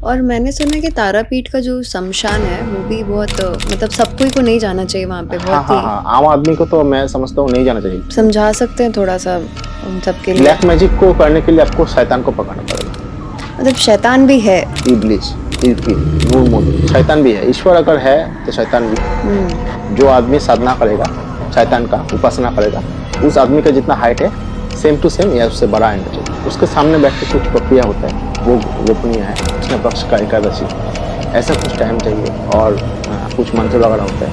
और मैंने सुना है कि तारापीठ का जो शमशान है वो भी बहुत मतलब सबको ही को नहीं जाना चाहिए वहाँ पे, हाँ बहुत हाँ ही हाँ, आम आदमी को तो मैं समझता हूँ नहीं जाना चाहिए। समझा सकते हैं थोड़ा-सा उन सब के लिए? ब्लैक मैजिक को करने के लिए आपको शैतान को पकड़ना पड़ेगा। मतलब शैतान भी है? इब्लिस, नूर मोदी शैतान भी है। ईश्वर अगर है तो शैतान भी है। हुँ। जो आदमी साधना करेगा, शैतान का उपासना करेगा, उस आदमी का जितना हाइट है सेम टू सेम या उससे बड़ा आना चाहिए। उसके सामने बैठ के कुछ प्रक्रिया होता है, वो गोपनीय है। कृष्ण पक्ष का एकादशी, ऐसा कुछ टाइम चाहिए और कुछ मंत्र वगैरह होता है,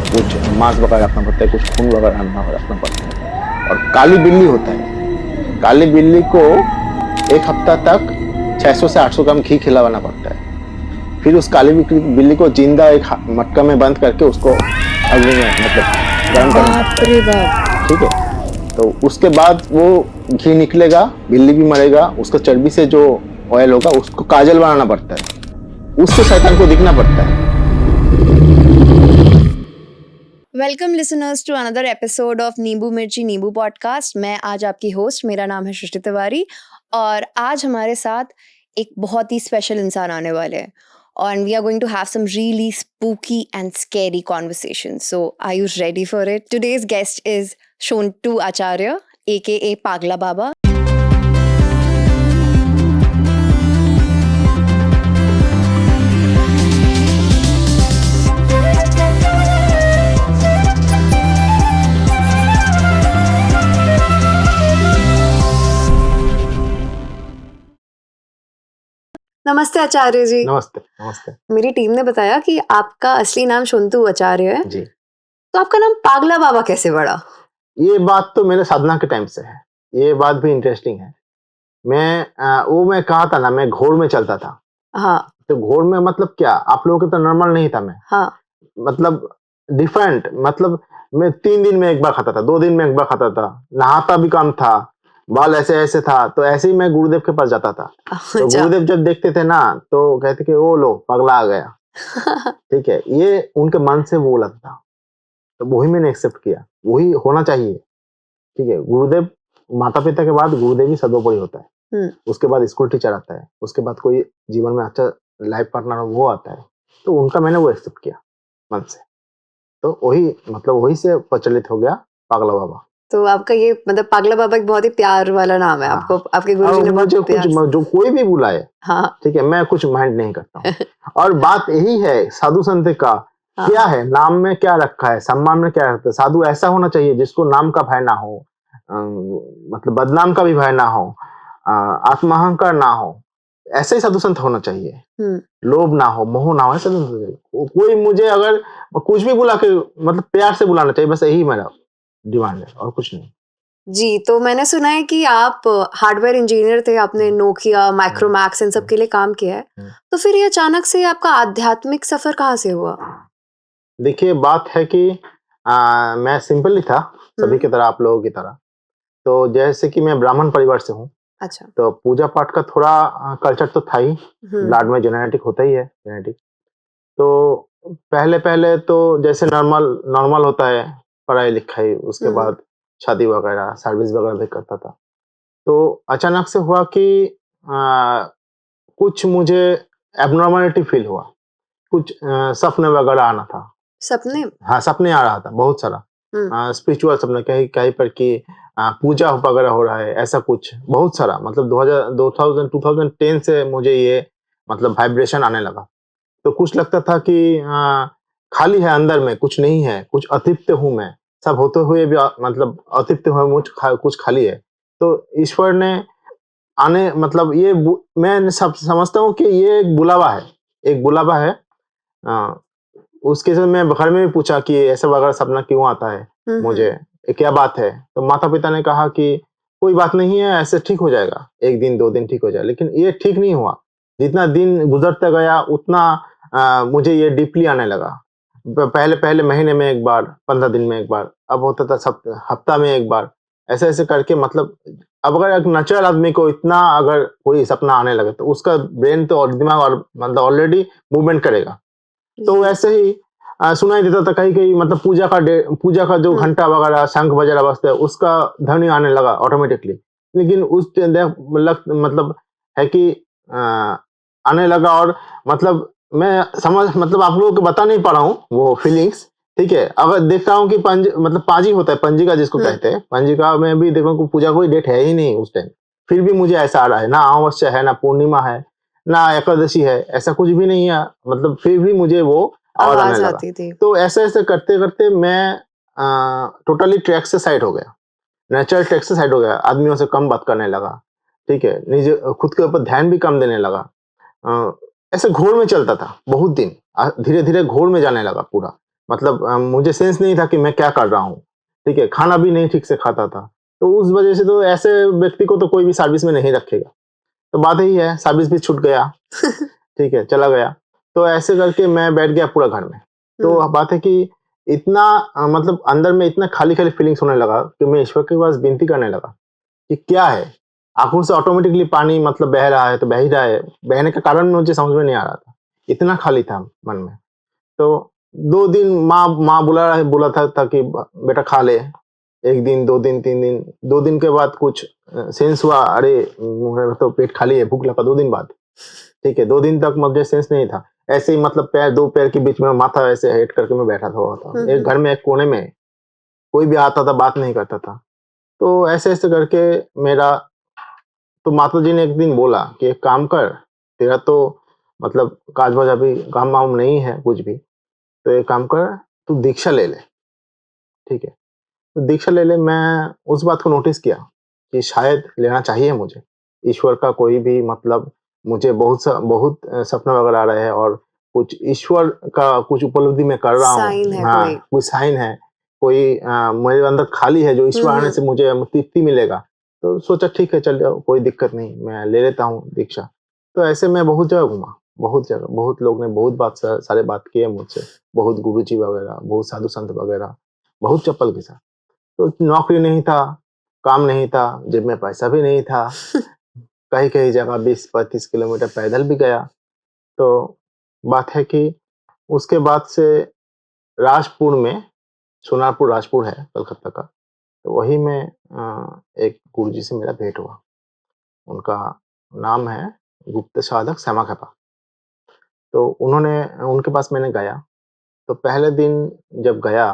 कुछ मांस वगैरह रखना पड़ता है, कुछ खून वगैरह रखना पड़ता है। और काली बिल्ली होता है, काली बिल्ली को एक हफ्ता तक 600 से 800 ग्राम घी खिलाना पड़ता है। फिर उस काली बिल्ली को जिंदा एक मटका में बंद करके उसको अग्नि में मतलब गर्म करना बाप पड़ता रे है। बाप! ठीक है, तो उसके बाद वो घी निकलेगा, बिल्ली भी मरेगा, उसका चर्बी से जो ऑयल होगा उसको काजल बनाना पड़ता है, उससे शैतान को दिखना पड़ता है। Welcome listeners to another episode of Nimbu Mirchi नींबू पॉडकास्ट। मैं आज आपकी होस्ट, मेरा नाम है सृष्टि तिवारी और आज हमारे साथ एक बहुत ही स्पेशल इंसान आने वाले हैं और we are going to have some really spooky and scary conversation. So are you ready for it? Today's guest is Shontu Acharya AKA Pagla बाबा. नमस्ते आचार्य जी। नमस्ते नमस्ते मेरी टीम ने बताया कि आपका असली नाम शोंतू आचार्य है, जी। तो आपका नाम पागला बाबा कैसे पड़ा? ये बात तो मेरे साधना के टाइम से है, ये बात भी इंटरेस्टिंग है। मैं कहा था ना, मैं घोड़ में चलता था। हाँ, तो घोड़ में मतलब क्या, आप लोगों के तो नॉर्मल नहीं था मैं, हाँ, मतलब डिफरेंट। मतलब मैं 3 दिन में एक बार खाता था, 2 दिन में एक बार खाता था, नहाता भी कम था, बाल ऐसे ऐसे था। तो ऐसे ही मैं गुरुदेव के पास जाता था। तो अच्छा। गुरुदेव जब देखते थे ना तो कहते कि ओ लो पगला आ गया। ठीक है, ये उनके मन से बोला था, तो वही मैंने एक्सेप्ट किया, वही होना चाहिए। ठीक है, गुरुदेव माता पिता के बाद गुरुदेव ही सर्वोपरि होता है। उसके बाद स्कूल टीचर आता है, उसके बाद कोई जीवन में अच्छा लाइफ पार्टनर वो आता है। तो उनका मैंने वो एक्सेप्ट किया मन से, तो वही मतलब वही से प्रचलित हो गया पागला बाबा। तो आपका ये मतलब पागला बाबा एक बहुत ही प्यार वाला नाम है, हाँ, आपको आपके गुरुजी और ने मुझे बहुत कुछ प्यार से। जो कोई भी बुलाए, हाँ, ठीक है, मैं कुछ माइंड नहीं करता हूँ। और बात यही है साधु संत का, हाँ, क्या है नाम में क्या रखा है, सम्मान में क्या रखता है। साधु ऐसा होना चाहिए जिसको नाम का भय ना हो, मतलब बदनाम का भी भय ना हो, आत्माहंकार ना हो। ऐसे ही साधु संत होना चाहिए, लोभ ना हो, मोह ना हो, ऐसा नहीं होना चाहिए। कोई मुझे अगर कुछ भी बुला के मतलब प्यार से बुलाना चाहिए, बस यही मेरा डिमांड है और कुछ नहीं। जी, तो मैंने सुना है कि आप हार्डवेयर इंजीनियर थे, आपने नोकिया, माइक्रोमैक्स इन सब के लिए काम किया है। तो फिर ये अचानक से आपका आध्यात्मिक सफर कहाँ से हुआ? देखिए बात है कि मैं सिंपल ही था, सभी की तरह, आप लोगों की तरह। तो जैसे कि मैं ब्राह्मण परिवार से हूँ, अच्छा। तो पूजा पाठ का थोड़ा कल्चर तो था ही, ब्लड में जेनेटिक होता ही है, जेनेटिक। तो पहले-पहले तो जैसे नॉर्मल नॉर्मल होता है, पढ़ाई-लिखाई, उसके बाद शादी वगैरह, सर्विस वगैरह भी करता था। तो अचानक से हुआ कि कुछ मुझे एब्नॉर्मैलिटी फील हुआ, कुछ सपने वगैरह आना था। सपने? हाँ, सपने आ रहा था बहुत सारा, स्पिरिचुअल सपने, कहीं कहीं पर कि पूजा वगैरह हो रहा है, ऐसा कुछ बहुत सारा। मतलब 2010 से मुझे ये मतलब वाइब्रेशन आने लगा। तो कुछ लगता था कि खाली है अंदर में, कुछ नहीं है, कुछ अतृप्त हूँ मैं, सब होते हुए भी मतलब अतृप्त हुए कुछ खाली है। तो ईश्वर ने आने मतलब मैं सब समझता हूँ कि ये एक बुलावा है, एक बुलावा है। अ, उसके बाद मैं घर में भी पूछा कि ऐसा वगैरह सपना क्यों आता है मुझे, ये क्या बात है? तो माता-पिता ने कहा कि कोई बात नहीं है, ऐसे ठीक हो जाएगा, 1 दिन 2 दिन ठीक हो जाएगा। लेकिन ये ठीक नहीं हुआ। जितना दिन गुज़रता गया उतना मुझे ये डीपली आने लगा। पहले-पहले महीने में 1 बार, 15 दिन में 1 बार, अब होता था हफ्ता में 1 बार। ऐसे-ऐसे करके मतलब अब अगर एक नेचुरल आदमी को इतना अगर कोई सपना आने लगे तो उसका ब्रेन तो और दिमाग और मतलब ऑलरेडी मूवमेंट करेगा। तो वैसे ही सुनाई देता था कहीं-कहीं, मतलब पूजा का जो घंटा वगैरह शंख वगैरह बजता है उसका ध्वनि आने लगा ऑटोमेटिकली। लेकिन उस मतलब है कि अ, आने लगा और मतलब मैं समझ मतलब आप लोगों को बता नहीं पा रहा हूँ वो फीलिंग्स, ठीक है। अगर देखता हूँ कि मतलब पाजी होता है, पंजिका जिसको कहते हैं, पंजिका में भी देखो कि पूजा कोई डेट है ही नहीं उस टाइम, फिर भी मुझे ऐसा आ रहा है, ना अमावस्या है, ना पूर्णिमा है, ना एकादशी है, ऐसा कुछ भी नहीं है, मतलब फिर भी मुझे वो आवाज आने आवाज लगा। आती थी। तो ऐसे ऐसे करते करते मैं टोटली ट्रैक से साइड हो गया, नेचुरल ट्रैक से साइड हो गया, आदमियों से कम बात करने लगा, ठीक है, निज खुद के ऊपर ध्यान भी कम देने लगा। अ, ऐसे घोर में चलता था बहुत दिन, धीरे धीरे घोर में जाने लगा पूरा, मतलब मुझे सेंस नहीं था कि मैं क्या कर रहा हूँ, ठीक है, खाना भी नहीं ठीक से खाता था। तो उस वजह से तो ऐसे व्यक्ति को तो कोई भी सर्विस में नहीं रखेगा। तो बात यही है, सर्विस भी छूट गया, ठीक है, चला गया। तो ऐसे करके मैं बैठ गया पूरा घर में। तो बात है कि इतना मतलब अंदर में इतना खाली-खाली फीलिंग्स होने लगा कि मैं ईश्वर के पास विनती करने लगा कि क्या है? आँखों से ऑटोमैटिकली पानी मतलब बह रहा है तो बह ही रहा है। बहने का कारण मुझे समझ में नहीं आ रहा था। इतना खाली था मन में। तो 2 दिन माँ बोला था कि ब बेटा खा ले। 1 दिन, 2 दिन, 3 दिन, 2 दिन के बाद कुछ सेंस हुआ, अरे! मेरा तो पेट खाली है, भूख लगा 2 दिन बाद। ठीक है, 2 दिन तक मुझे सेंस नहीं था। ऐसे ही मतलब पैर 2 पैर के बीच में माथा ऐसे हेट करके मैं बैठा हुआ था। एक घर में एक कोने में, कोई भी आता था बात नहीं करता था। तो ऐसे-ऐसे करके मेरा तो माताजी ने एक दिन बोला कि एक काम कर, तेरा तो मतलब काज-वाज अभी काम-वाम नहीं है कुछ भी, तो एक काम कर, तू दीक्षा ले ले, ठीक है? तो दीक्षा ले ले, मैं उस बात को नोटिस किया कि शायद लेना चाहिए मुझे। ईश्वर का कोई भी मतलब मुझे बहुत सपना वगैरह आ रहे हैं और कुछ ईश्वर का कुछ उपलब्धि मैं कर रहा हूँ। साइन है हाँ, कोई। कोई साइन है, कोई मेरे अंदर खाली है जो ईश्वर आने से मुझे तृप्ति मिलेगा। तो सोचा ठीक है चल जाओ, कोई दिक्कत नहीं, मैं ले लेता हूँ दीक्षा। तो ऐसे मैं बहुत जगह घूमा, बहुत जगह, बहुत लोग ने बहुत बात सारे बात किए मुझसे, बहुत गुरुजी वगैरह, बहुत साधु संत वगैरह, बहुत चप्पल घिसा। तो नौकरी नहीं था, काम नहीं था, जेब में पैसा भी नहीं था। कहीं-कहीं जगह 20-35 किलोमीटर पैदल भी गया। तो बात है कि उसके बाद से राजपुर में, सोनारपुर राजपुर है कलकत्ता का, तो वहीं में एक गुरुजी से मेरा भेंट हुआ। उनका नाम है गुप्त साधक श्यामा खेपा। तो उनके पास मैंने गया, तो पहले दिन जब गया,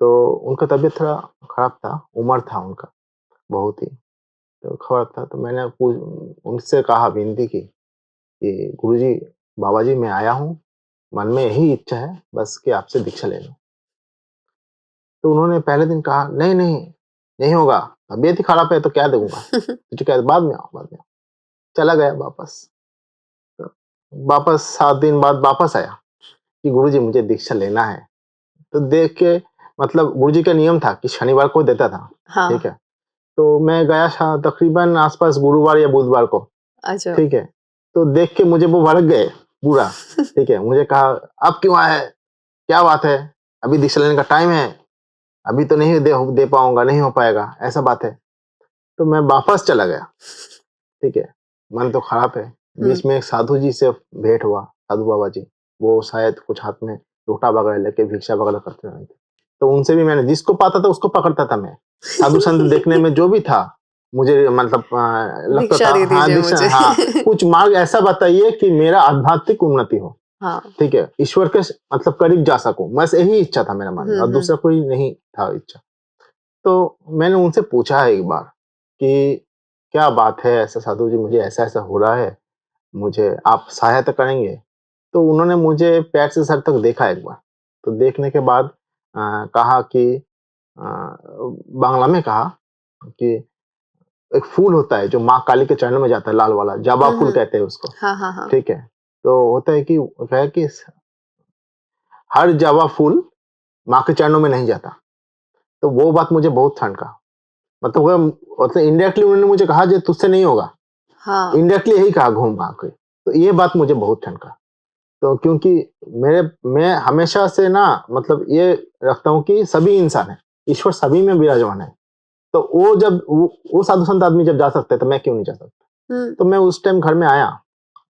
तो उनका तबीयत थोड़ा खराब था, उमर था उनका बहुत ही। तो खबर था तो मैंने उनसे कहा, विनती की कि गुरुजी, बाबा जी मैं आया हूँ, मन में यही इच्छा है बस कि आपसे दीक्षा ले लूँ। तो उन्होंने पहले दिन कहा, नहीं, नहीं, नहीं होगा, तबीयत ही खराब है तो क्या दूँगा? तो क्या बाद में आओ, बाद में आओ। चला गया वापस। तो वापस 7 दिन बाद वापस आया कि गुरुजी मुझे दीक्षा लेना है। तो देख के मतलब गुरुजी का नियम था कि शनिवार को देता था, ठीक है? तो मैं गया था तकरीबन आस-पास गुरुवार या बुधवार को। अच्छा। ठीक है। तो देख के मुझे वो भड़क गए पूरा, ठीक है। मुझे कहा, "अब क्यों आए? क्या बात है? अभी दीक्षा लेने का टाइम है, अभी तो नहीं दे पाऊँगा, नहीं हो पाएगा।" ऐसा बात है। तो मैं वापस चला गया, ठीक है। मन तो खराब है। बीच में एक साधु जी से भेंट हुआ, साधु बाबा जी। वो शायद कुछ हाथ में लोटा वगैरह लेके भिक्षा वगैरह करते रहते थे। तो उनसे भी मैंने जिसको पाता था उसको पकड़ता था मैं। साधु संत देखने में जो भी था, मुझे मतलब लगता दीक्षा था दे हाँ, दीजिए दीक्षा मुझे। हाँ, कुछ मार्ग ऐसा बताइए कि मेरा आध्यात्मिक उन्नति हो, हाँ। ठीक है? ईश्वर के मतलब करीब जा सकूँ, बस यही इच्छा था मेरे मन में और दूसरा कोई नहीं था इच्छा। तो मैंने उनसे पूछा एक बार कि क्या बात है ऐसा साधु जी, मुझे ऐसा-ऐसा हो रहा है, मुझे आप सहायता करेंगे? तो उन्होंने मुझे पैर से सर तक देखा एक बार। तो देखने के बाद कहा कि बांग्ला में कहा कि एक फूल होता है जो माँ काली के चरणों में जाता है, लाल वाला, जावा फूल कहते हैं उसको, हाँ, हाँ, हाँ। ठीक है? तो होता है कि क्या है कि हर जावा फूल माँ के चरणों में नहीं जाता। तो वो बात मुझे बहुत ठनका। मतलब वो मतलब इनडायरेक्टली उन्होंने मुझे कहा जे तुझसे नहीं होगा। हाँ। इनडायरेक्टली यही कहा घूम-घाम के। तो ये बात मुझे बहुत ठनका। तो क्योंकि मैं हमेशा से ना मतलब ये रखता हूँ कि सभी इंसान हैं, ईश्वर सभी में विराजमान है। तो वो साधु संत आदमी जब जा सकते हैं तो मैं क्यों नहीं जा सकता? तो मैं उस टाइम घर में आया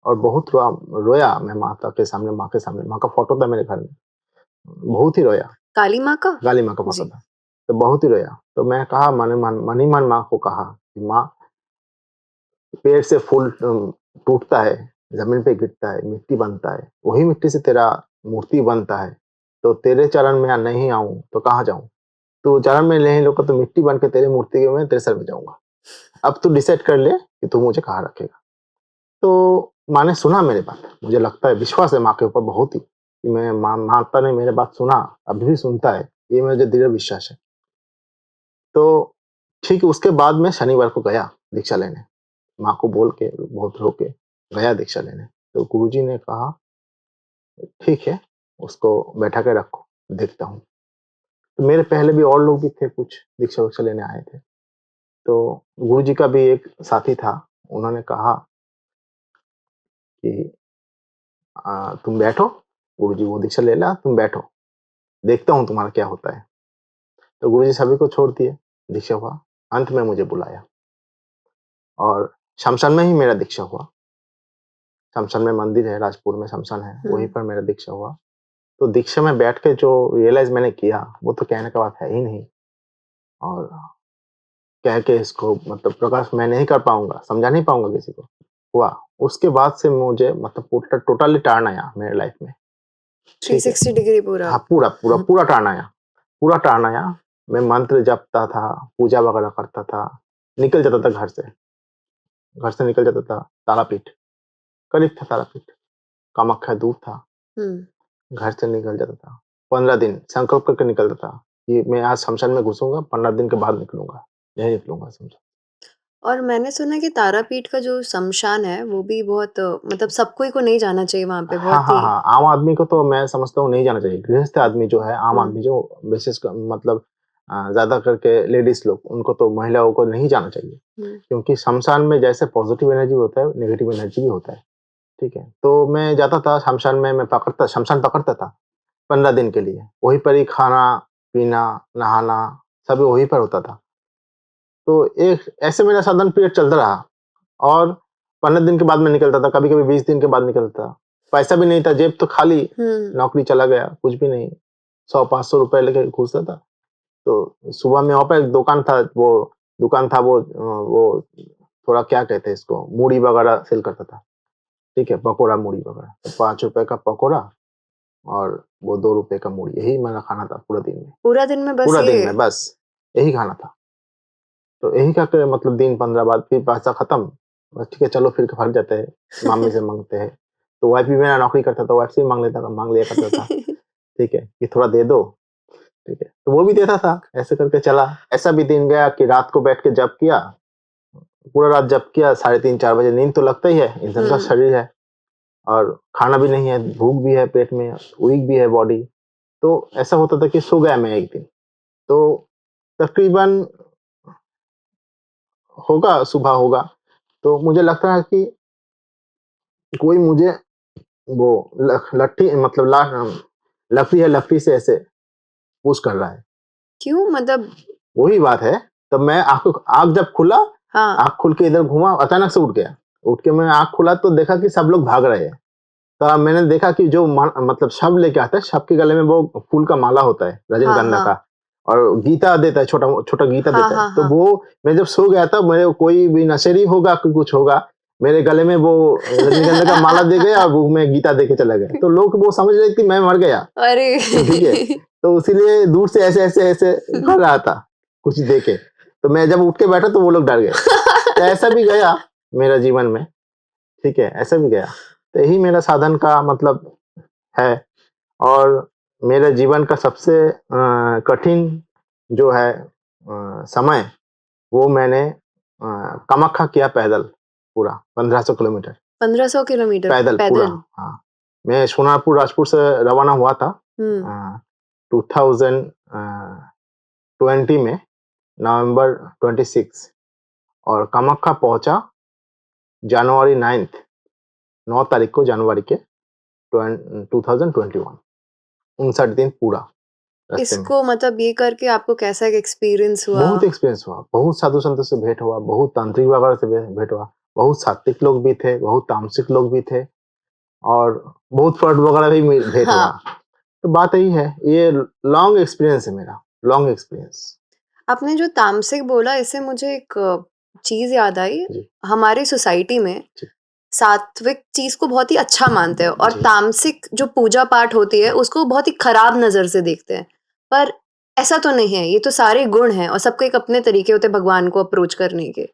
और बहुत रोया मैं माता के सामने, माँ के सामने, माँ का फोटो था मेरे घर में। बहुत ही रोया, काली माँ का? काली माँ का फोटो जी। था। तो बहुत ही रोया। तो मैं कहा मन ही मन माँ को कहा कि माँ, पेड़ से फूल टूटता है, जमीन पे गिरता है, मिट्टी बनता है, वही मिट्टी से तेरा मूर्ति बनता है। तो तेरे चरण में नहीं आऊं तो कहाँ जाऊं? तू चरण में नहीं लूंगा तो मिट्टी बन के तेरे मूर्ति में तेरे सर में जाऊंगा। अब तू डिसाइड कर ले कि तू मुझे कहाँ रखेगा। तो माँ ने सुना मेरी बात, मुझे लगता है विश्वास है माँ के ऊपर बहुत ही, कि मैं माता ने मेरे बात सुना, अभी भी सुनता है, ये मुझे दृढ़ विश्वास है। तो ठीक है, उसके बाद मैं शनिवार को गया दीक्षा लेने, माँ को बोल के बहुत रो के गया दीक्षा लेने। तो गुरुजी ने कहा ठीक है, उसको बैठा के रखो, देखता हूँ। तो मेरे पहले भी और लोग भी थे, कुछ दीक्षा वीक्षा लेने आए थे। तो गुरुजी का भी एक साथी था, उन्होंने कहा कि तुम बैठो, गुरुजी वो दीक्षा ले ला, तुम बैठो, देखता हूँ तुम्हारा क्या होता है। तो गुरुजी सभी को छोड़ दिए, दीक्षा हुआ। अंत में मुझे बुलाया और शमशान में ही मेरा दीक्षा हुआ। शमशान में मंदिर है, राजपुर में शमशान है, वहीं पर मेरा दीक्षा हुआ। तो दीक्षा में बैठ के जो रियलाइज मैंने किया, वो तो कहने का बात है ही नहीं। और कह के इसको मतलब प्रकाश मैं नहीं कर पाऊंगा, समझा नहीं पाऊंगा किसी को। हुआ, उसके बाद से मुझे मतलब टोटली टर्न आया मेरे लाइफ में। ठीक है, 360 डिग्री पूरा। हाँ पूरा टर्न आया, पूरा टर्न आया। मैं मंत्र जपता था, पूजा वगैरह करता था, निकल जाता था घर से निकल जाता था। तारापीठ करीब था, तारापीठ कामाख्या दूर था, घर से निकल जाता था। 15 दिन संकल्प करके निकलता था कि मैं आज शमशान में घुसूंगा, 15 दिन के बाद निकलूंगा, नहीं निकलूंगा शमशान। और मैंने सुना कि तारापीठ का जो शमशान है वो भी बहुत मतलब सबको को नहीं जाना चाहिए वहां पे, हाँ बहुत हाँ ही। हाँ, आम आदमी को तो मैं समझता हूँ नहीं जाना चाहिए। गृहस्थ आदमी जो है, आम हम्म आदमी जो विशेष मतलब ज्यादा करके लेडीज लोग, उनको तो महिलाओं को नहीं जाना चाहिए। क्योंकि शमशान में जैसे पॉजिटिव एनर्जी होता है, नेगेटिव एनर्जी भी होता है। ठीक है, तो मैं जाता था शमशान में, मैं शमशान पकड़ता था 15 दिन के लिए। वहीं पर ही खाना पीना नहाना सभी वहीं पर होता था। तो एक ऐसे मेरा साधन पीरियड चलता रहा। और 15 दिन के बाद मैं निकलता था, कभी कभी 20 दिन के बाद निकलता था। पैसा भी नहीं था, जेब तो खाली, नौकरी चला गया, कुछ भी नहीं, 100-500 रुपए लेके घुसता था। तो सुबह में वहाँ पर एक दुकान था, वो दुकान था, वो थोड़ा क्या कहते हैं इसको, मूढ़ी वगैरह सेल करता था। ठीक है, पकोड़ा मूढ़ी वगैरह, तो 5 रुपए का पकोड़ा और वो 2 रुपए का मूढ़ी, यही मेरा खाना था पूरा दिन में। पूरा दिन में बस पूरा दिन ये। में बस यही खाना था। तो यही का के मतलब दिन 15 बाद फिर पैसा खत्म, बस ठीक है चलो फिर भाग जाते हैं, मम्मी से मांगते हैं। तो वाइफ भी मेरा नौकरी करता था, वाइफ से भी मांग लिया करता था। ठीक है, कि थोड़ा दे दो। ठीक है, तो वो भी देता था, ऐसे करके चला। ऐसा भी दिन गया कि रात को बैठ के जप किया, पूरा रात जप किया, 3:30-4 बजे नींद तो लगता ही है, इंसान का शरीर है और खाना भी नहीं है, भूख भी है पेट में, वीक भी है बॉडी। तो ऐसा होता था कि सो गया मैं एक दिन। तो तकरीबन होगा, सुबह होगा, तो मुझे लगता है कि कोई मुझे वो लट्ठी मतलब लकड़ी है, लकड़ी से ऐसे पुश कर रहा है। क्यों मतलब? वही बात है। तब मैं आँख जब खुला, आँख खुल के इधर घूमा, अचानक से उठ गया। उठ के मैं आँख खुला तो देखा कि सब लोग भाग रहे हैं। तो मैंने देखा कि जो मतलब शव लेके आता है, शव के गले में वो फूल का माला होता है, रजनीगंधा का, और गीता देता है, छोटा छोटा गीता देता है। तो वो मैं जब सो गया था, मेरे कोई भी नशेड़ी होगा कि कुछ होगा, मेरे गले में वो रजनीगंधा का माला दे गया और वो मैं गीता दे के चला गया। तो लोग वो समझ रहे कि मैं मर गया। अरे ठीक है, तो इसीलिए दूर से ऐसे ऐसे ऐसे कर रहा था कुछ देके। तो मैं जब उठ के बैठा तो वो लोग डर गए। तो ऐसा भी गया मेरा जीवन में। ठीक है, ऐसा भी गया। तो यही मेरा साधन का मतलब है। और मेरे जीवन का सबसे कठिन जो है समय, वो मैंने कामाख्या किया पैदल, पूरा 1500 किलोमीटर 1500 किलोमीटर पैदल पूरा। हाँ, मैं सोनारपुर राजपुर से रवाना हुआ था 2020 में, नवंबर 26, और कामाख्या पहुंचा जनवरी 9 तारीख को, जनवरी के 2021। 59 दिन पूरा रास्ते में। इसको मतलब ये करके आपको कैसा एक एक्सपीरियंस हुआ? बहुत एक्सपीरियंस हुआ, बहुत साधु संतों से भेंट हुआ, बहुत तांत्रिक वगैरह से भेंट हुआ, बहुत सात्विक लोग भी थे, बहुत तामसिक लोग भी थे, और बहुत फ्रॉड वगैरह भी भेंट हुआ। तो बात यही है, ये लॉन्ग एक्सपीरियंस है मेरा, लॉन्ग एक्सपीरियंस। आपने जो तामसिक बोला, इससे मुझे एक चीज याद आई। हमारी सोसाइटी में सात्विक चीज को बहुत ही अच्छा मानते हैं और जी। तामसिक जो पूजा पाठ होती है उसको बहुत ही खराब नजर से देखते हैं। पर ऐसा तो नहीं है, ये तो सारे गुण हैं और सबके एक अपने तरीके होते हैं भगवान को अप्रोच करने के। तो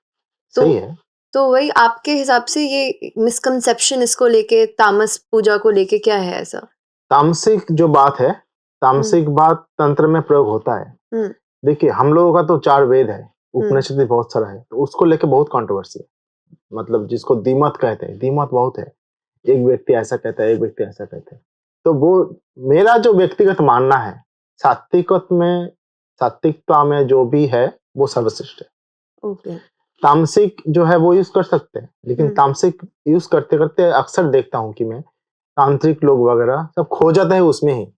सही है। तो वही आपके हिसाब से ये मिसकंसेप्शन इसको लेके, तामस पूजा को लेके क्या है ऐसा? तामसिक जो बात है, तामसिक बात तंत्र में प्रयोग होता है। हम्म देखिए, हम लोगों का तो 4 वेद है, हम्म उपनिषद भी बहुत सारा है, तो उसको लेके बहुत कंट्रोवर्सी है। मतलब जिसको द्विमत कहते हैं, द्विमत बहुत है। एक व्यक्ति ऐसा कहता है, एक व्यक्ति ऐसा कहता है। तो वो मेरा जो व्यक्तिगत मानना है, सात्विकता में जो भी है, वो सर्वश्रेष्ठ है। ओके। तामसिक जो है वो यूज़ कर सकते हैं, लेकिन हम्म तामसिक यूज़ करते-करते अक्सर देखता हूँ कि मैं तांत्रिक लोग वगैरह सब खो जाते हैं उसमें ही।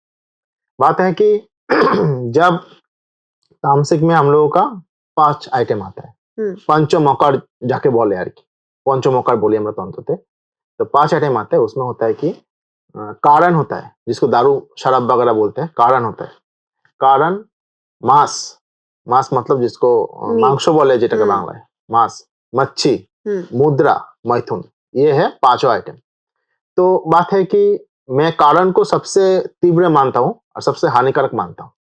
बात है कि जब तामसिक में हम लोगों का 5 आइटम आता है। पंचमकड़ जाके बोले यार कि पंचमकड़ बोलिए আমরা তন্ত্রতে। तो 5 आइटम आते हैं, उसमें होता है कि कारण होता है, जिसको दारू शराब वगैरह बोलते हैं, कारण होता है। कारण, मांस, मांस मतलब जिसको मीट। मांस बोले যেটাকে বাংলায়, मांस, मच्छी, मुद्रा, मैथुन, ये है पांचों आइटम। तो बात है कि मैं कारण को सबसे तीव्र मानता हूँ और सबसे हानिकारक मानता हूँ।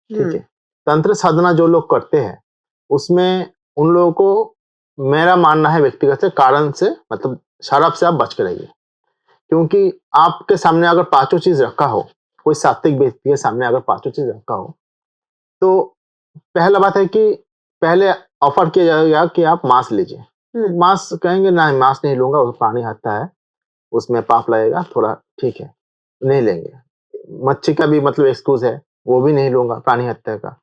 ठीक है। तंत्र साधना जो लोग करते हैं, उसमें उन लोगों को मेरा मानना है व्यक्तिगत से कारण से मतलब शराब से आप बच के रहिए। क्योंकि आपके सामने अगर पांचों चीज रखा हो, कोई सात्विक व्यक्ति के सामने अगर पांचों चीज रखा हो, तो पहला बात है कि पहले ऑफर किया जाएगा कि आप मांस लीजिए। तो मांस कहेंगे नहीं, मांस नहीं लूंगा, वो प्राणी हत्या है, उसमें पाप लगेगा थोड़ा, ठीक है, नहीं लेंगे। मच्छी का भी मतलब एक्सक्यूज है, वो भी नहीं लूंगा, प्राणी हत्या का।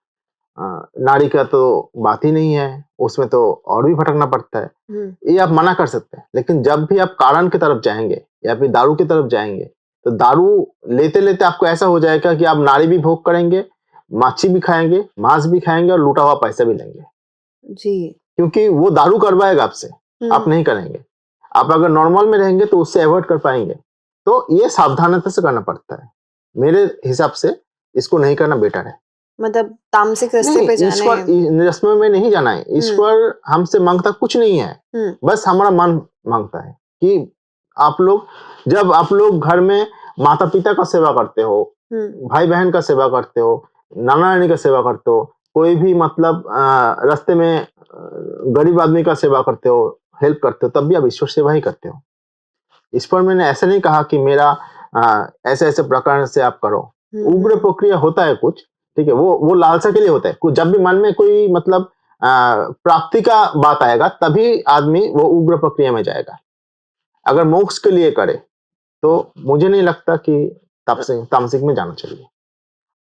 नाड़ी का तो बात ही नहीं है, उसमें तो और भी भटकना पड़ता है। ये आप मना कर सकते हैं, लेकिन जब भी आप कारण की तरफ जाएंगे या फिर दारू की तरफ जाएंगे, तो दारू लेते लेते आपको ऐसा हो जाएगा कि आप नाड़ी भी भोग करेंगे, मच्छी भी खाएंगे, मांस भी खाएंगे और लूटा हुआ पैसा भी लेंगे। जी। क्योंकि वो दारू करवाएगा आपसे, आप नहीं करेंगे। आप अगर नॉर्मल में रहेंगे तो उससे अवॉइड कर पाएंगे। तो ये सावधानता से करना पड़ता है। मेरे हिसाब से इसको नहीं करना बेटर है। मतलब तामसिक रास्ते नहीं, पे जाना ईश्वर है। रस्म में नहीं जाना है। ईश्वर हमसे मांगता कुछ नहीं है, बस हमारा मन मांगता है कि आप लोग, जब आप लोग घर में माता पिता का सेवा करते हो, भाई बहन का सेवा करते हो, नाना नानी का सेवा करते हो, कोई भी मतलब रास्ते में गरीब आदमी का सेवा करते हो, हेल्प करते हो, तब भी आप ईश्वर सेवा ही करते हो। ईश्वर मैंने ऐसा नहीं कहा कि मेरा ऐसे ऐसे प्रकार से आप करो। उग्र प्रक्रिया होता है कुछ, ठीक है, वो लालसा के लिए होता है। कुछ जब भी मन में कोई मतलब प्राप्ति का बात आएगा, तभी आदमी वो उग्र प्रक्रिया में जाएगा। अगर मोक्ष के लिए करे, तो मुझे नहीं लगता कि तामसिक में जाना चाहिए।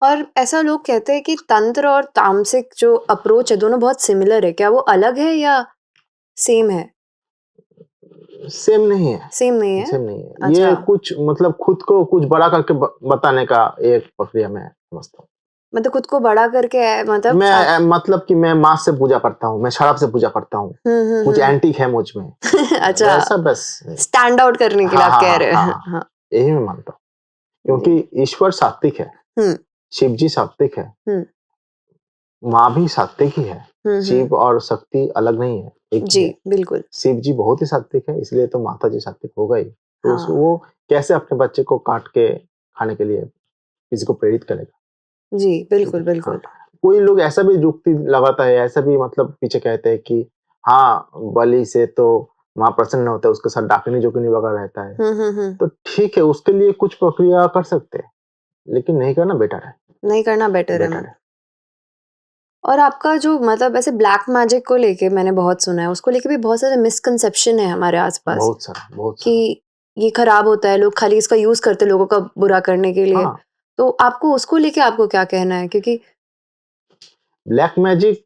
और ऐसा लोग कहते हैं कि तंत्र और तामसिक जो अप्रोच है दोनों बहुत सिमिलर है, क्या वो अलग है या सेम है? सेम नहीं है। सेम नहीं है? सेम नहीं है। अच्छा। ये कुछ मतलब खुद को कुछ बड़ा करके बताने का एक प्रक्रिया में समझता हूँ। मतलब खुद को बड़ा करके मतलब मैं मतलब कि मैं मांस से पूजा करता हूँ, मैं शराब से पूजा करता हूँ, कुछ एंटीक है मुझ में। अच्छा, वैसा बस स्टैंड आउट करने के लिए हाँ आप हाँ कह हाँ रहे हैं। हाँ, यही मैं मानता हूँ। क्योंकि ईश्वर सात्विक है, शिव जी सात्विक है, माँ भी सात्विक ही है। शिव और शक्ति अलग नहीं है, एक ही जी है। बिल्कुल। शिव जी बहुत ही सात्विक है, इसलिए तो माता जी सात्विक हो गई। तो हाँ। वो कैसे अपने बच्चे को काट के खाने के लिए किसी को प्रेरित करेगा? जी बिल्कुल हाँ, बिल्कुल। कोई लोग ऐसा भी युक्ति लगाता है, ऐसा भी मतलब पीछे कहते हैं कि हाँ, बलि से तो माँ प्रसन्न होता है, उसके साथ डाकिनी जोगिनी वगैरह रहता है। तो ठीक है, उसके लिए कुछ प्रक्रिया कर सकते हैं, लेकिन नहीं करना बेटर है। नहीं करना बेटर है। बेटर है। और आपका जो मतलब ऐसे ब्लैक मैजिक को लेके मैंने बहुत सुना है, उसको लेके भी बहुत सारे मिसकंसेप्शन है हमारे आसपास बहुत सारा, बहुत सारा। कि ये खराब होता है, लोग खाली इसका यूज करते हैं लोगों का बुरा करने के लिए। हाँ, तो आपको उसको लेके आपको क्या कहना है? क्योंकि ब्लैक मैजिक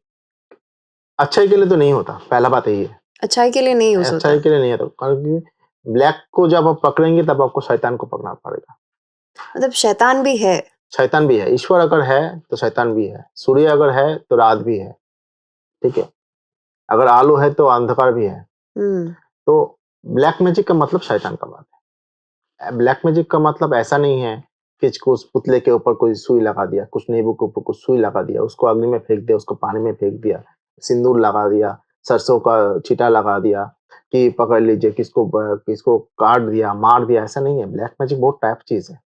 अच्छाई के लिए तो नहीं होता, पहला बात यही है। अच्छाई के लिए नहीं यूज होता। अच्छाई के लिए नहीं होता, क्योंकि ब्लैक को जब आप पकड़ेंगे तब आपको शैतान को पकड़ना पड़ेगा। मतलब शैतान भी है। शैतान भी है, ईश्वर अगर है तो शैतान भी है, सूर्य अगर है तो रात भी है, ठीक है, अगर आलो है तो अंधकार भी है। तो ब्लैक मैजिक का मतलब शैतान का बात है। ब्लैक मैजिक का मतलब ऐसा नहीं है कि उस पुतले के ऊपर कोई सुई लगा दिया, कुछ नींबू के ऊपर कुछ सुई लगा दिया, उसको अग्नि में फेंक दिया, उसको पानी में फेंक दिया, सिंदूर लगा दिया, सरसों का छींटा लगा दिया, कि पकड़ लीजिए किसको काट दिया, मार दिया, ऐसा नहीं है। ब्लैक मैजिक बहुत टाइप चीज है।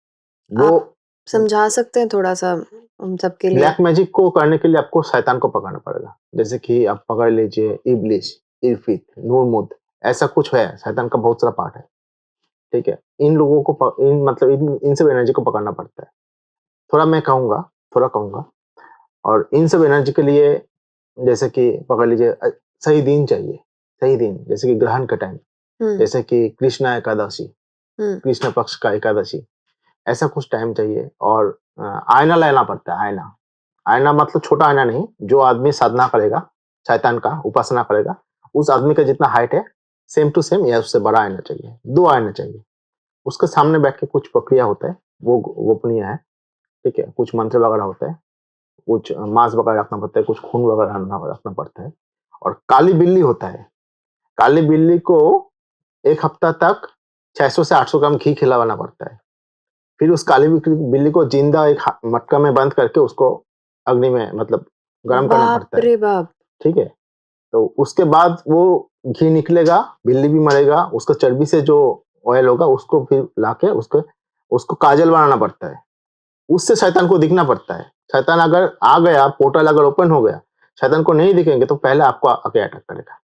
वो आप समझा सकते हैं थोड़ा सा हम सबके लिए? ब्लैक मैजिक को करने के लिए आपको शैतान को पकड़ना पड़ेगा। जैसे कि आप पकड़ लीजिए इब्लिस, इरफित, नूरमुद, ऐसा कुछ है। शैतान का बहुत सारा पार्ट है, ठीक है। इन लोगों को इन सब एनर्जी को पकड़ना पड़ता है। थोड़ा कहूंगा। और इन सब एनर्जी के लिए जैसे कि पकड़ लीजिए सही दिन चाहिए। सही दिन जैसे कि ग्रहण का टाइम, जैसे कि कृष्णा एकादशी, कृष्ण पक्ष का एकादशी, ऐसा कुछ टाइम चाहिए। और आईना लेना पड़ता है। आईना मतलब छोटा आईना नहीं। जो आदमी साधना करेगा, शैतान का उपासना करेगा, उस आदमी का जितना हाइट है सेम टू सेम या उससे बड़ा आईना चाहिए। 2 आईना चाहिए। उसके सामने बैठ के कुछ प्रक्रिया होता है, वो गोपनीय है, ठीक है। कुछ मंत्र वगैरह होता है, कुछ मांस वगैरह रखना पड़ता है, कुछ खून वगैरह रखना पड़ता है। और काली बिल्ली होता है। काली बिल्ली को 1 हफ्ता तक 600 से 800 ग्राम घी खिलाना पड़ता है। फिर उस काली बिल्ली को जिंदा एक मटका में बंद करके उसको अग्नि में मतलब गर्म करना पड़ता है, बाप। ठीक है। तो उसके बाद वो घी निकलेगा, बिल्ली भी मरेगा, उसका चर्बी से जो ऑयल होगा उसको फिर लाके उसको काजल बनाना पड़ता है। उससे शैतान को दिखना पड़ता है। शैतान अगर आ गया, पोर्टल अगर ओपन हो गया, शैतान को नहीं दिखेंगे तो पहले आपको आके अटैक करेगा।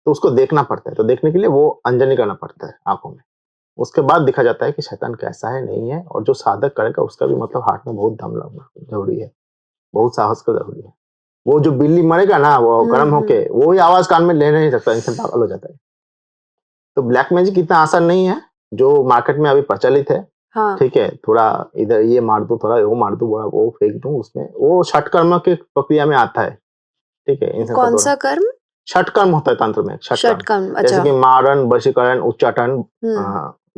तो उसको देखना पड़ता है। तो देखने के लिए वो अंजनी करना पड़ता है आंखों में। उसके बाद दिखा जाता है कि शैतान कैसा है, नहीं है। और जो साधक करेगा उसका भी मतलब हार्ट में बहुत दम लगना जरूरी है, बहुत साहस का जरूरी है। वो जो बिल्ली मरेगा ना, वो गर्म होके वो ही आवाज कान में ले नहीं सकता, इंसान पागल हो जाता है। तो ब्लैक मैजिक इतना आसान नहीं है जो मार्केट में अभी प्रचलित है। हाँ। ठीक है, थोड़ा इधर ये मार दो, थोड़ा वो मार दो, बड़ा वो फेंक दो, उसमें वो छठ कर्म के प्रक्रिया में आता है, ठीक है। इंसान कौन सा कर्म? छठ कर्म होता है तंत्र में। छठ कर्म, जैसे अच्छा। कि मारण, वशीकरण, उच्चाटन,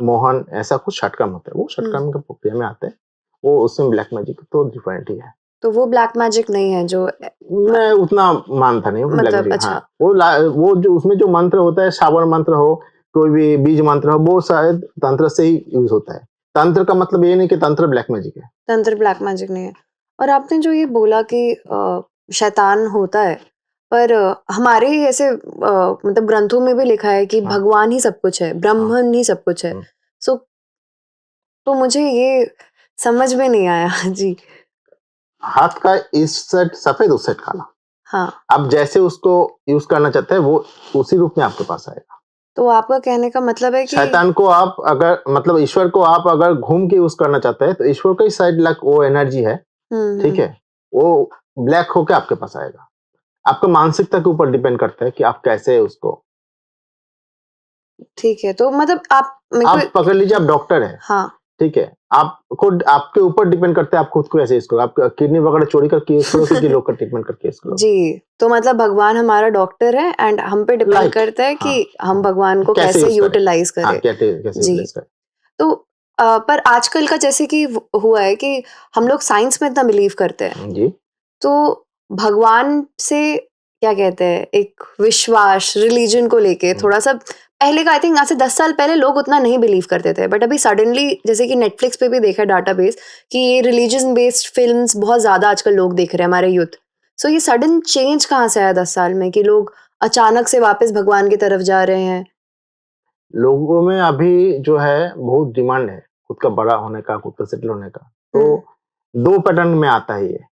मोहन, ऐसा कुछ छठ कर्म होता है। वो छठ कर्म की प्रक्रिया में आते हैं। वो उसमें ब्लैक मैजिक तो डिफरेंट ही है। तो वो ब्लैक मैजिक नहीं है जो मैं उतना मानता नहीं हूँ ब्लैक मतलब, मैजिक। अच्छा। हाँ, वो जो उसमें जो मंत्र होता है, श्रावण मंत्र हो, कोई भी बीज मंत्र हो, वो शायद तंत्र से ही यूज होता है। तंत्र का मतलब ये नहीं कि तंत्र ब्लैक मैजिक है। तंत्र ब्लैक मैजिक नहीं है। और आपने जो ये बोला कि शैतान होता है, पर हमारे ही ऐसे मतलब ग्रंथों में भी लिखा है कि भगवान ही सब कुछ है, ब्रह्मन ही सब कुछ है। सो तो मुझे ये समझ में नहीं आया। जी। हाथ का इस साइड सफेद, उस साइड काला। हाँ। आप जैसे उसको यूज करना चाहते हैं वो उसी रूप में आपके पास आएगा। तो आपका कहने का मतलब है कि शैतान को आप अगर मतलब ईश्वर को आप अगर घूम के यूज करना चाहते हैं तो ईश्वर का ही साइड लक वो एनर्जी है, ठीक है, वो ब्लैक होके आपके पास आएगा। आपका मानसिकता के ऊपर डिपेंड करता है कि आप कैसे उसको। ठीक है, तो मतलब आप पकड़ लीजिए, आप डॉक्टर है, हाँ, ठीक है, आपको आपके ऊपर डिपेंड करता है आप खुद को कैसे यूज करो। आप किडनी वगैरह चोरी करके यूज करो कि लोग का ट्रीटमेंट करके यूज करो। जी। तो मतलब भगवान हमारा डॉक्टर है एंड हम पे डिपेंड करता है कि हम भगवान को कैसे यूटिलाइज करें। कैसे जी। यूटिलाइज करें। तो पर आजकल का जैसे कि हुआ है कि हम लोग साइंस में इतना बिलीव करते हैं जी। तो भगवान से क्या कहते हैं, एक विश्वास रिलीजन को लेके थोड़ा सा पहले का, आई थिंक आज से 10 साल पहले लोग उतना नहीं बिलीव करते थे, बट अभी सडनली जैसे कि नेटफ्लिक्स पे भी देखा डाटाबेस कि ये रिलीजन बेस्ड फिल्म्स बहुत ज्यादा आजकल लोग देख रहे हैं, हमारे यूथ। सो ये सडन चेंज कहाँ से आया 10 साल में कि लोग अचानक से वापस भगवान की तरफ जा रहे हैं? लोगों में अभी जो है बहुत डिमांड है खुद का बड़ा होने का, खुद का सेटल होने का। तो 2 पैटर्न में आता है ये।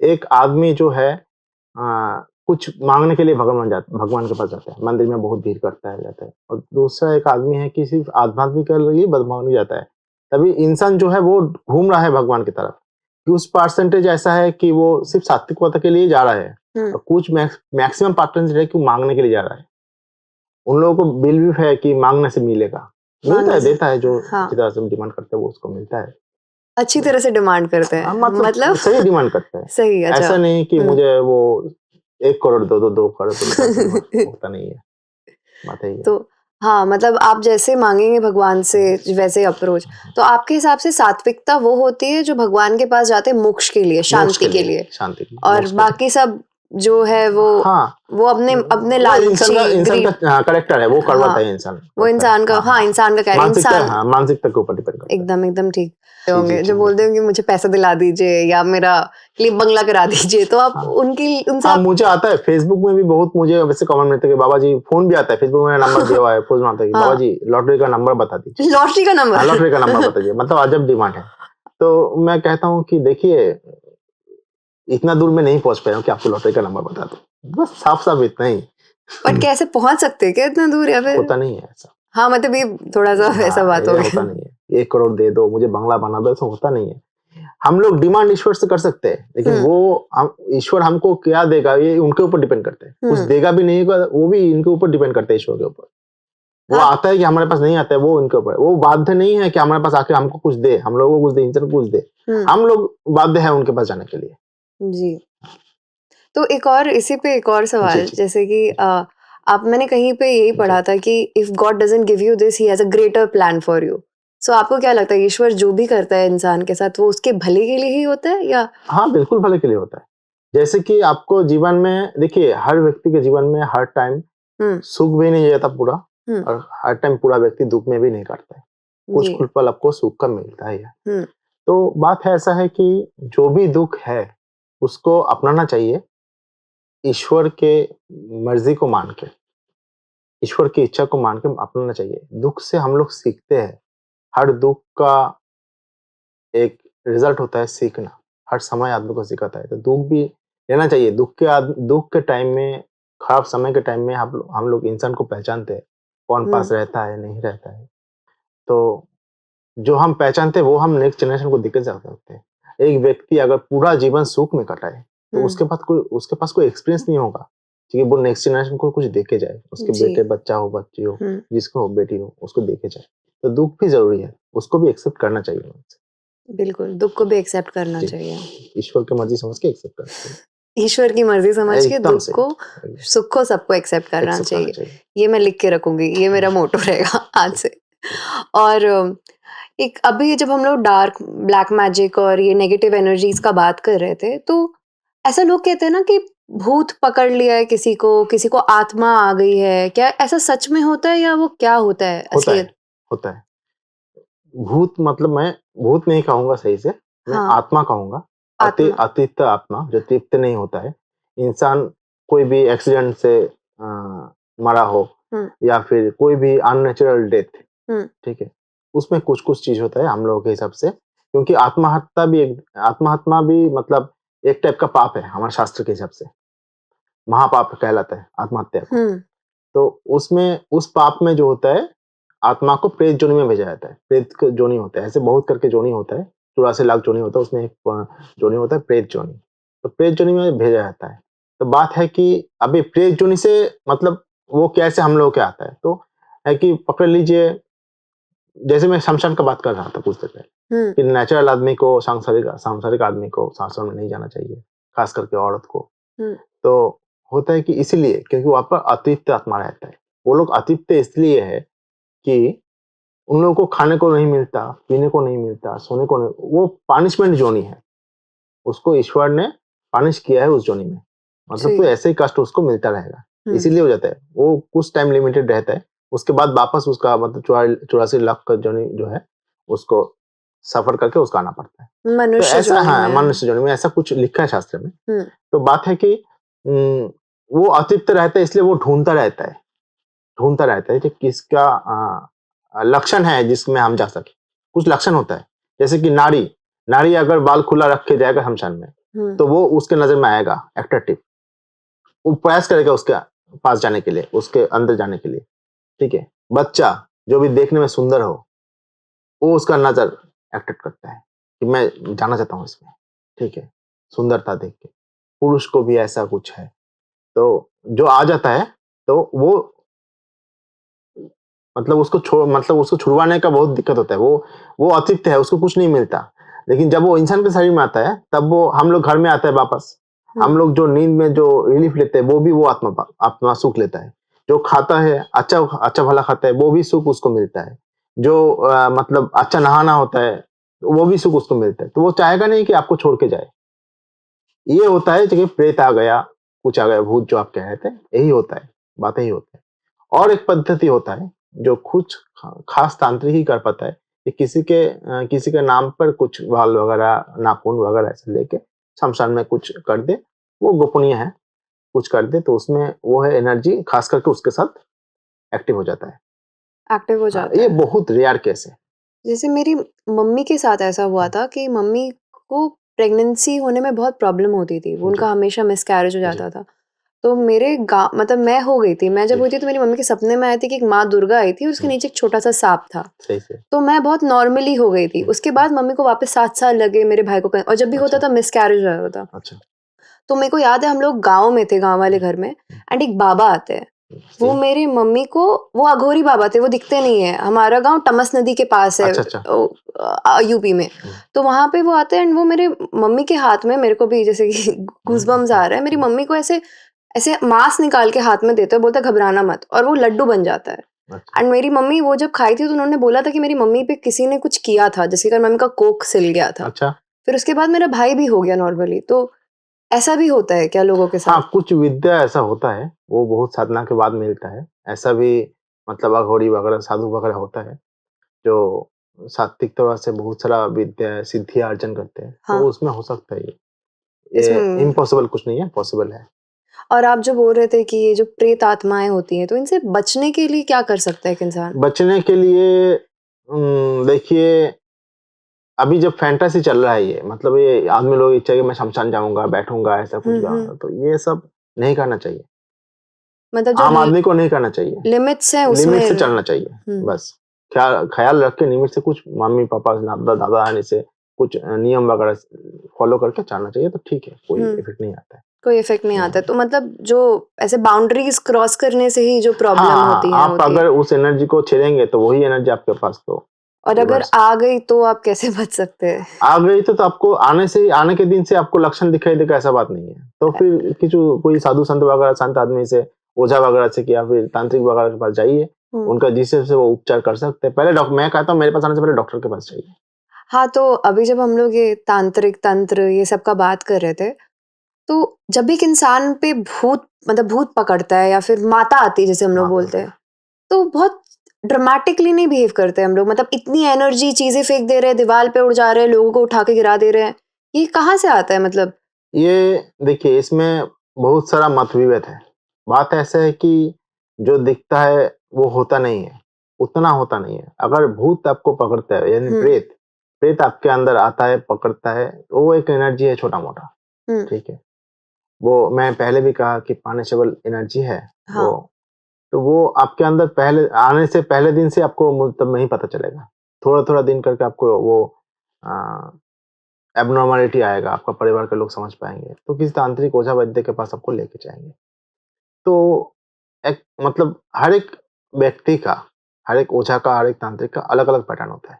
एक आदमी जो है कुछ मांगने के लिए भगवान के पास जाता है, मंदिर में बहुत भीड़ करता है, जाता है। और दूसरा एक आदमी है कि सिर्फ आध्यात्मिक के लिए मांगने जाता है। तभी इंसान जो है वो घूम रहा है भगवान की तरफ। कुछ परसेंटेज ऐसा है कि वो सिर्फ सात्विकता के लिए जा रहा है, और कुछ मैक्सिमम परसेंटेज है कि वो मांगने के लिए जा रहा है। उन लोगों को बिलीव है कि मांगने से मिलेगा, मिलता है, देता है। जो अच्छी तरह से डिमांड करते हैं वो उसको मिलता है। अच्छी तरह से डिमांड करते हैं, मतलब सही डिमांड करते हैं। सही, अच्छा। ऐसा नहीं कि मुझे वो 1 करोड़ दो, 2 करोड़ होता नहीं है, बात है। तो हाँ, मतलब आप जैसे मांगेंगे भगवान से वैसे अप्रोच। तो आपके हिसाब से सात्विकता वो होती है जो भगवान के पास जाते हैं मोक्ष के लिए, शांति के लिए, शांति के लिए, और बाकी सब जो है वो अपने लालची इंसान का करेक्टर है, वो कड़वाता है इंसान, वो इंसान का इंसान का इंसान मानसिकता के ऊपर डिपेंड करता है। एकदम ठीक होंगे जो बोलते होंगे मुझे पैसा दिला दीजिए या मेरा लिए बंगला करा दीजिए, तो आप उनसे मुझे आता है फेसबुक में भी बहुत, मुझे वैसे कमेंट मिलते हैं कि बाबा जी, फोन भी आता है फेसबुक में, नंबर दिया हुआ है, फोन आता है कि बाबा जी लॉटरी का नंबर बता दीजिए, लॉटरी का नंबर बता दीजिए, मतलब अजब डिमांड है। तो मैं कहता हूँ कि देखिए इतना दूर में नहीं पहुंच पाया हूँ कि आपको लॉटरी का नंबर बता दूं, बस साफ साफ इतना ही। बट कैसे पहुंच सकते हैं क्या इतना दूर, या फिर होता नहीं है ऐसा। हाँ मतलब ये थोड़ा सा ऐसा बात हो गई। होता नहीं है 1 करोड़ दे दो मुझे बंगला बना दो, ऐसा होता नहीं है। हम लोग डिमांड ईश्वर से कर सकते हैं, लेकिन वो ईश्वर हमको क्या देगा ये उनके ऊपर डिपेंड करते हैं। कुछ देगा भी नहीं, वो भी इनके ऊपर डिपेंड करते हैं, ईश्वर के ऊपर। वो आता है कि हमारे पास नहीं आता है, वो इनके ऊपर। वो बाध्य नहीं है कि हमारे पास आके हमको कुछ दे, हम लोगों को कुछ दे, इंसान को कुछ दे। हम लोग बाध्य है उनके पास जाने के लिए। जी। तो इसी पे एक और सवाल, जैसे कि आप मैंने कहीं पे यही पढ़ा था कि if God doesn't give you this, he has a greater plan for you. So आपको क्या लगता है, ईश्वर जो भी करता है इंसान के साथ वो उसके भले के लिए ही होता है या? हाँ बिल्कुल भले के लिए होता है। जैसे कि आपको जीवन में देखिए, हर व्यक्ति के जीवन में हर टाइम सुख भी नहीं जाता पूरा, और हर टाइम पूरा व्यक्ति दुख में भी नहीं काटता है। कुछ पल आपको सुख का मिलता है। तो बात है ऐसा है कि जो भी दुख है उसको अपनाना चाहिए, ईश्वर के मर्जी को मान के, ईश्वर की इच्छा को मान के अपनाना चाहिए। दुख से हम लोग सीखते हैं, हर दुख का एक रिजल्ट होता है सीखना, हर समय आदमी को सिखाता है। तो दुख भी लेना चाहिए। दुख के टाइम में, खराब समय के टाइम में हम लोग इंसान को पहचानते हैं, कौन पास रहता है नहीं रहता है। तो जो हम पहचानते हैं वो हम नेक्स्ट जनरेशन को देके जा सकते हैं। एक व्यक्ति अगर पूरा जीवन सुख में कटाए तो उसके पास कोई एक्सपीरियंस नहीं होगा कि वो नेक्स्ट जनरेशन को कुछ देके जाए, उसके बेटे बच्चा हो, बच्ची हो, जिसको हो, बेटी हो, उसको देके जाए। तो दुख भी जरूरी है, उसको भी एक्सेप्ट करना चाहिए। बिल्कुल, दुख को भी एक्सेप्ट करना चाहिए, ईश्वर की मर्जी समझ के एक्सेप्ट करना चाहिए। ईश्वर की मर्जी समझ के दुख को, सुख को, सबको एक्सेप्ट करना चाहिए। ये मैं लिख के रखूंगी, ये मेरा मोटो रहेगा आज से। और एक अभी जब हम लोग डार्क ब्लैक मैजिक और ये नेगेटिव एनर्जीज का बात कर रहे थे, तो ऐसा लोग कहते हैं ना कि भूत पकड़ लिया है किसी को आत्मा आ गई है, क्या ऐसा सच में होता है या वो क्या होता है असलियत? होता है। भूत मतलब मैं भूत नहीं कहूंगा, सही से मैं आत्मा कहूंगा। अतित्व आत्मा, जो तृप्त नहीं होता है। इंसान कोई भी एक्सीडेंट से मरा हो या फिर कोई भी अननेचुरल डेथ, ठीक है, उसमें कुछ कुछ चीज होता है हम लोगों के हिसाब से, क्योंकि आत्महत्या भी मतलब एक टाइप का पाप है हमारे शास्त्र के हिसाब से, महापाप कहलाता है आत्महत्या को। तो उसमें उस पाप में जो होता है, आत्मा को प्रेत जोनी में भेजा जाता है। प्रेत जोनी होता है, ऐसे बहुत करके जोनी होता है, 84 लाख जोनी होता है, उसमें एक जोनी होता है प्रेत जोनी। तो प्रेत जोनी में भेजा जाता है। तो बात है कि अभी प्रेत जोनी से मतलब वो कैसे हम लोग के आता है, तो है कि पकड़ लीजिए, जैसे मैं शमशान का बात कर रहा था कुछ देर पहले, कि नेचुरल आदमी को, सांसारिक आदमी को शमशान में नहीं जाना चाहिए, खास करके औरत को। तो होता है कि इसीलिए क्योंकि वहां पर अतिरिक्त आत्मा रहता है। वो लोग अतिरिक्त इसलिए है कि उन लोगों को खाने को नहीं मिलता, पीने को नहीं मिलता, सोने को नहीं, वो पनिशमेंट जोनी है, उसको ईश्वर ने पनिश किया है उस जोनी में, मतलब तो ऐसे ही कष्ट उसको मिलता रहेगा, इसीलिए हो जाता है। वो कुछ टाइम लिमिटेड रहता है, उसके बाद वापस उसका मतलब 84 लाख का जोनी जो है उसको सफर करके उसका आना पड़ता है। मनुष्य तो ऐसा, हाँ, मनुष्य जोनी में ऐसा कुछ लिखा है शास्त्र में। तो बात है कि वो अतिरिक्त रहता है, इसलिए वो ढूंढता रहता है कि किसका लक्षण है जिसमें हम जा सके। कुछ लक्षण होता है, जैसे कि नारी अगर बाल खुला रख के जाएगा शमशान में तो वो उसके नजर में आएगा अट्रैक्टिव, वो प्रयास करेगा उसके पास जाने के लिए, उसके अंदर जाने के लिए, ठीक है। बच्चा जो भी देखने में सुंदर हो, वो उसका नजर अट्रैक्ट करता है कि मैं जाना चाहता हूँ इसमें, ठीक है, सुंदरता देख के। पुरुष को भी ऐसा कुछ है, तो जो आ जाता है तो वो मतलब उसको छुड़वाने का बहुत दिक्कत होता है। वो अतिरिक्त है, उसको कुछ नहीं मिलता। लेकिन जब वो इंसान के शरीर में आता है तब वो हम लोग घर में आता है वापस, हम लोग जो नींद में जो रिलीफ लेते हैं वो भी वो आत्मा सुख लेता है। जो खाता है अच्छा भला खाता है वो भी सुख उसको मिलता है। जो मतलब अच्छा नहाना होता है वो भी सुख उसको मिलता है। तो वो चाहेगा नहीं कि आपको छोड़ के जाए। ये होता है कि प्रेत आ गया, कुछ आ गया भूत जो आप कह रहे थे, यही होता है, बात यही होता है। और एक पद्धति होता है जो कुछ खास तांत्रिक ही कर पाता है कि किसी के नाम पर कुछ बाल वगैरह, नाखून वगैरह ऐसे लेके शमशान में कुछ कर दे, वो गोपनीय है, कुछ कर दे तो उसमें वो है एनर्जी खास करके उसके साथ एक्टिव हो जाता है। एक्टिव हो हाँ, जाता ये है। बहुत रेयर केस है। जैसे मेरी मम्मी के साथ ऐसा हुआ था कि मम्मी को प्रेगनेंसी होने में बहुत प्रॉब्लम होती थी, वो जी, उनका हमेशा मिसकैरेज हो जी, जाता था। तो मेरे गाँव मतलब मैं हो गई थी, मैं जब जी, हुई थी तो मेरी मम्मी के सपने में आई थी कि एक माँ दुर्गा आई थी और उसके हुँ, नीचे एक छोटा-सा सांप था। सही से। तो मैं बहुत नॉर्मली हो गई थी। हुँ, उसके बाद मम्मी को वापस 7 साल लगे, मेरे भाई को कहीं और जब भी होता अच्छा, था मिसकैरेज हो जाता था। अच्छा, तो मेरे को याद है हम लोग गाँव में थे, गाँव वाले हुँ, घर में हुँ, एंड एक बाबा आते हैं। वो जी, मेरी मम्मी को वो अघोरी बाबा थे, वो दिखते नहीं है। हमारा गाँव टमस नदी के पास है अच्छा, अच्छा, यूपी में। हुँ, तो वहाँ पे वो आते हैं एंड वो मेरे मम्मी के हाथ में मेरे को भी जैसे कि हुँ, गूज़बम्प्स आ रहा है। मेरी हुँ, मम्मी को ऐसे ऐसे मांस निकाल के हाथ में देते हैं, बोलते हैं घबराना मत और वो लड्डू बन जाता है। अच्छा, एंड मेरी मम्मी वो जब खाई थी तो उन्होंने बोला था कि मेरी मम्मी पे किसी ने कुछ किया था, जिसके कारण मम्मी का कोक सिल गया था। अच्छा। फिर उसके बाद मेरा भाई भी हो गया नॉर्मली। तो ऐसा भी होता है क्या लोगों के साथ? हाँ, कुछ विद्या ऐसा होता है, वो बहुत साधना के बाद मिलता है। ऐसा भी मतलब अघोरी वगैरह, साधु वगैरह होता है, जो सात्विक तौर से बहुत सारा विद्या, सिद्धियाँ अर्जन करते हैं, तो हाँ, उसमें हो सकता है ये। ये इसमें इम्पॉसिबल कुछ नहीं है, पॉसिबल है। और आप जो बोल रहे थे कि ये जो प्रेत आत्माएँ होती हैं, तो इनसे बचने के लिए क्या कर सकता है एक इंसान? बचने के लिए देखिए अभी जब फैंटेसी चल रहा है ये, मतलब ये आदमी लोग इच्छा है कि मैं शमशान जाऊँगा, बैठूँगा, ऐसा कुछ हुँ, हुँ। तो ये सब नहीं करना चाहिए। मतलब जो आम आदमी को नहीं करना चाहिए। लिमिट्स हैं लिमिट उसमें से चलना चाहिए, हुँ, बस। ख़्याल रख के लिमिट से कुछ मम्मी-पापा, दादा-नानी से कुछ नियम वगैरह फ़ॉलो करके चलना चाहिए तो ठीक है, कोई हुँ, इफ़ेक्ट नहीं आता है। कोई इफ़ेक्ट नहीं आता है। हुँ। तो मतलब जो ऐसे बाउंड्रीज़ क्रॉस करने से ही जो हाँ, प्रॉब्लम हाँ, होती हाँ, हैं, आप होती है। अगर उस एनर्जी को छेड़ेंगे तो वही एनर्जी आपके पास तो और अगर रिवर्स आ गई तो आप कैसे बच सकते हैं? आ गई तो आपको आने के दिन से आपको लक्षण दिखाई देगा ऐसा बात नहीं है। तो फिर किसी कोई साधु संत वगैरह संत आदमी से, ओझा वगैरह से या फिर तांत्रिक वगैरह के पास जाइए। हुँ। उनका जिससे से वो उपचार कर सकते हैं। पहले मैं कहता हूँ मेरे पास आने से पहले डॉक्टर के पास जाइए। हाँ, तो अभी जब हम लोग ये तांत्रिक तंत्र ये सब का बात कर रहे थे, तो जब भी एक इंसान पे भूत मतलब भूत पकड़ता है या फिर माता आती है जैसे हम लोग माता बोलते होता हैं, है। तो बहुत ड्रामेटिकली नहीं बिहेव करते हम लोग। मतलब इतनी एनर्जी चीज़ें फेंक दे रहे हैं, दीवार पे उड़ जा रहे हैं, लोगों को उठा के गिरा दे रहे हैं। ये कहाँ से आता है मतलब? ये देखिए इसमें बहुत सारा मतविभेद है। बात ऐसा है कि जो दिखता है वो होता नहीं है, उतना होता नहीं है। अगर भूत आपको पकड़ता है यानी हुँ, प्रेत, प्रेत आपके अंदर आता है, पकड़ता है, तो वो एक एनर्जी है छोटा-मोटा, हुँ, ठीक है? वो मैं पहले भी कहा कि पनिशेबल एनर्जी है हाँ, तो वो आपके अंदर पहले आने से पहले दिन से आपको मतलब नहीं पता चलेगा। थोड़ा-थोड़ा दिन करके आपको वो अ, एब्नॉर्मैलिटी आएगा, आपका परिवार के लोग समझ पाएँगे, तो किसी तांत्रिक ओझा वैद्य के पास आपको लेके जाएँगे। तो एक मतलब हर एक व्यक्ति का, हर एक ओझा का, हर एक तांत्रिक का अलग-अलग पैटर्न होता है,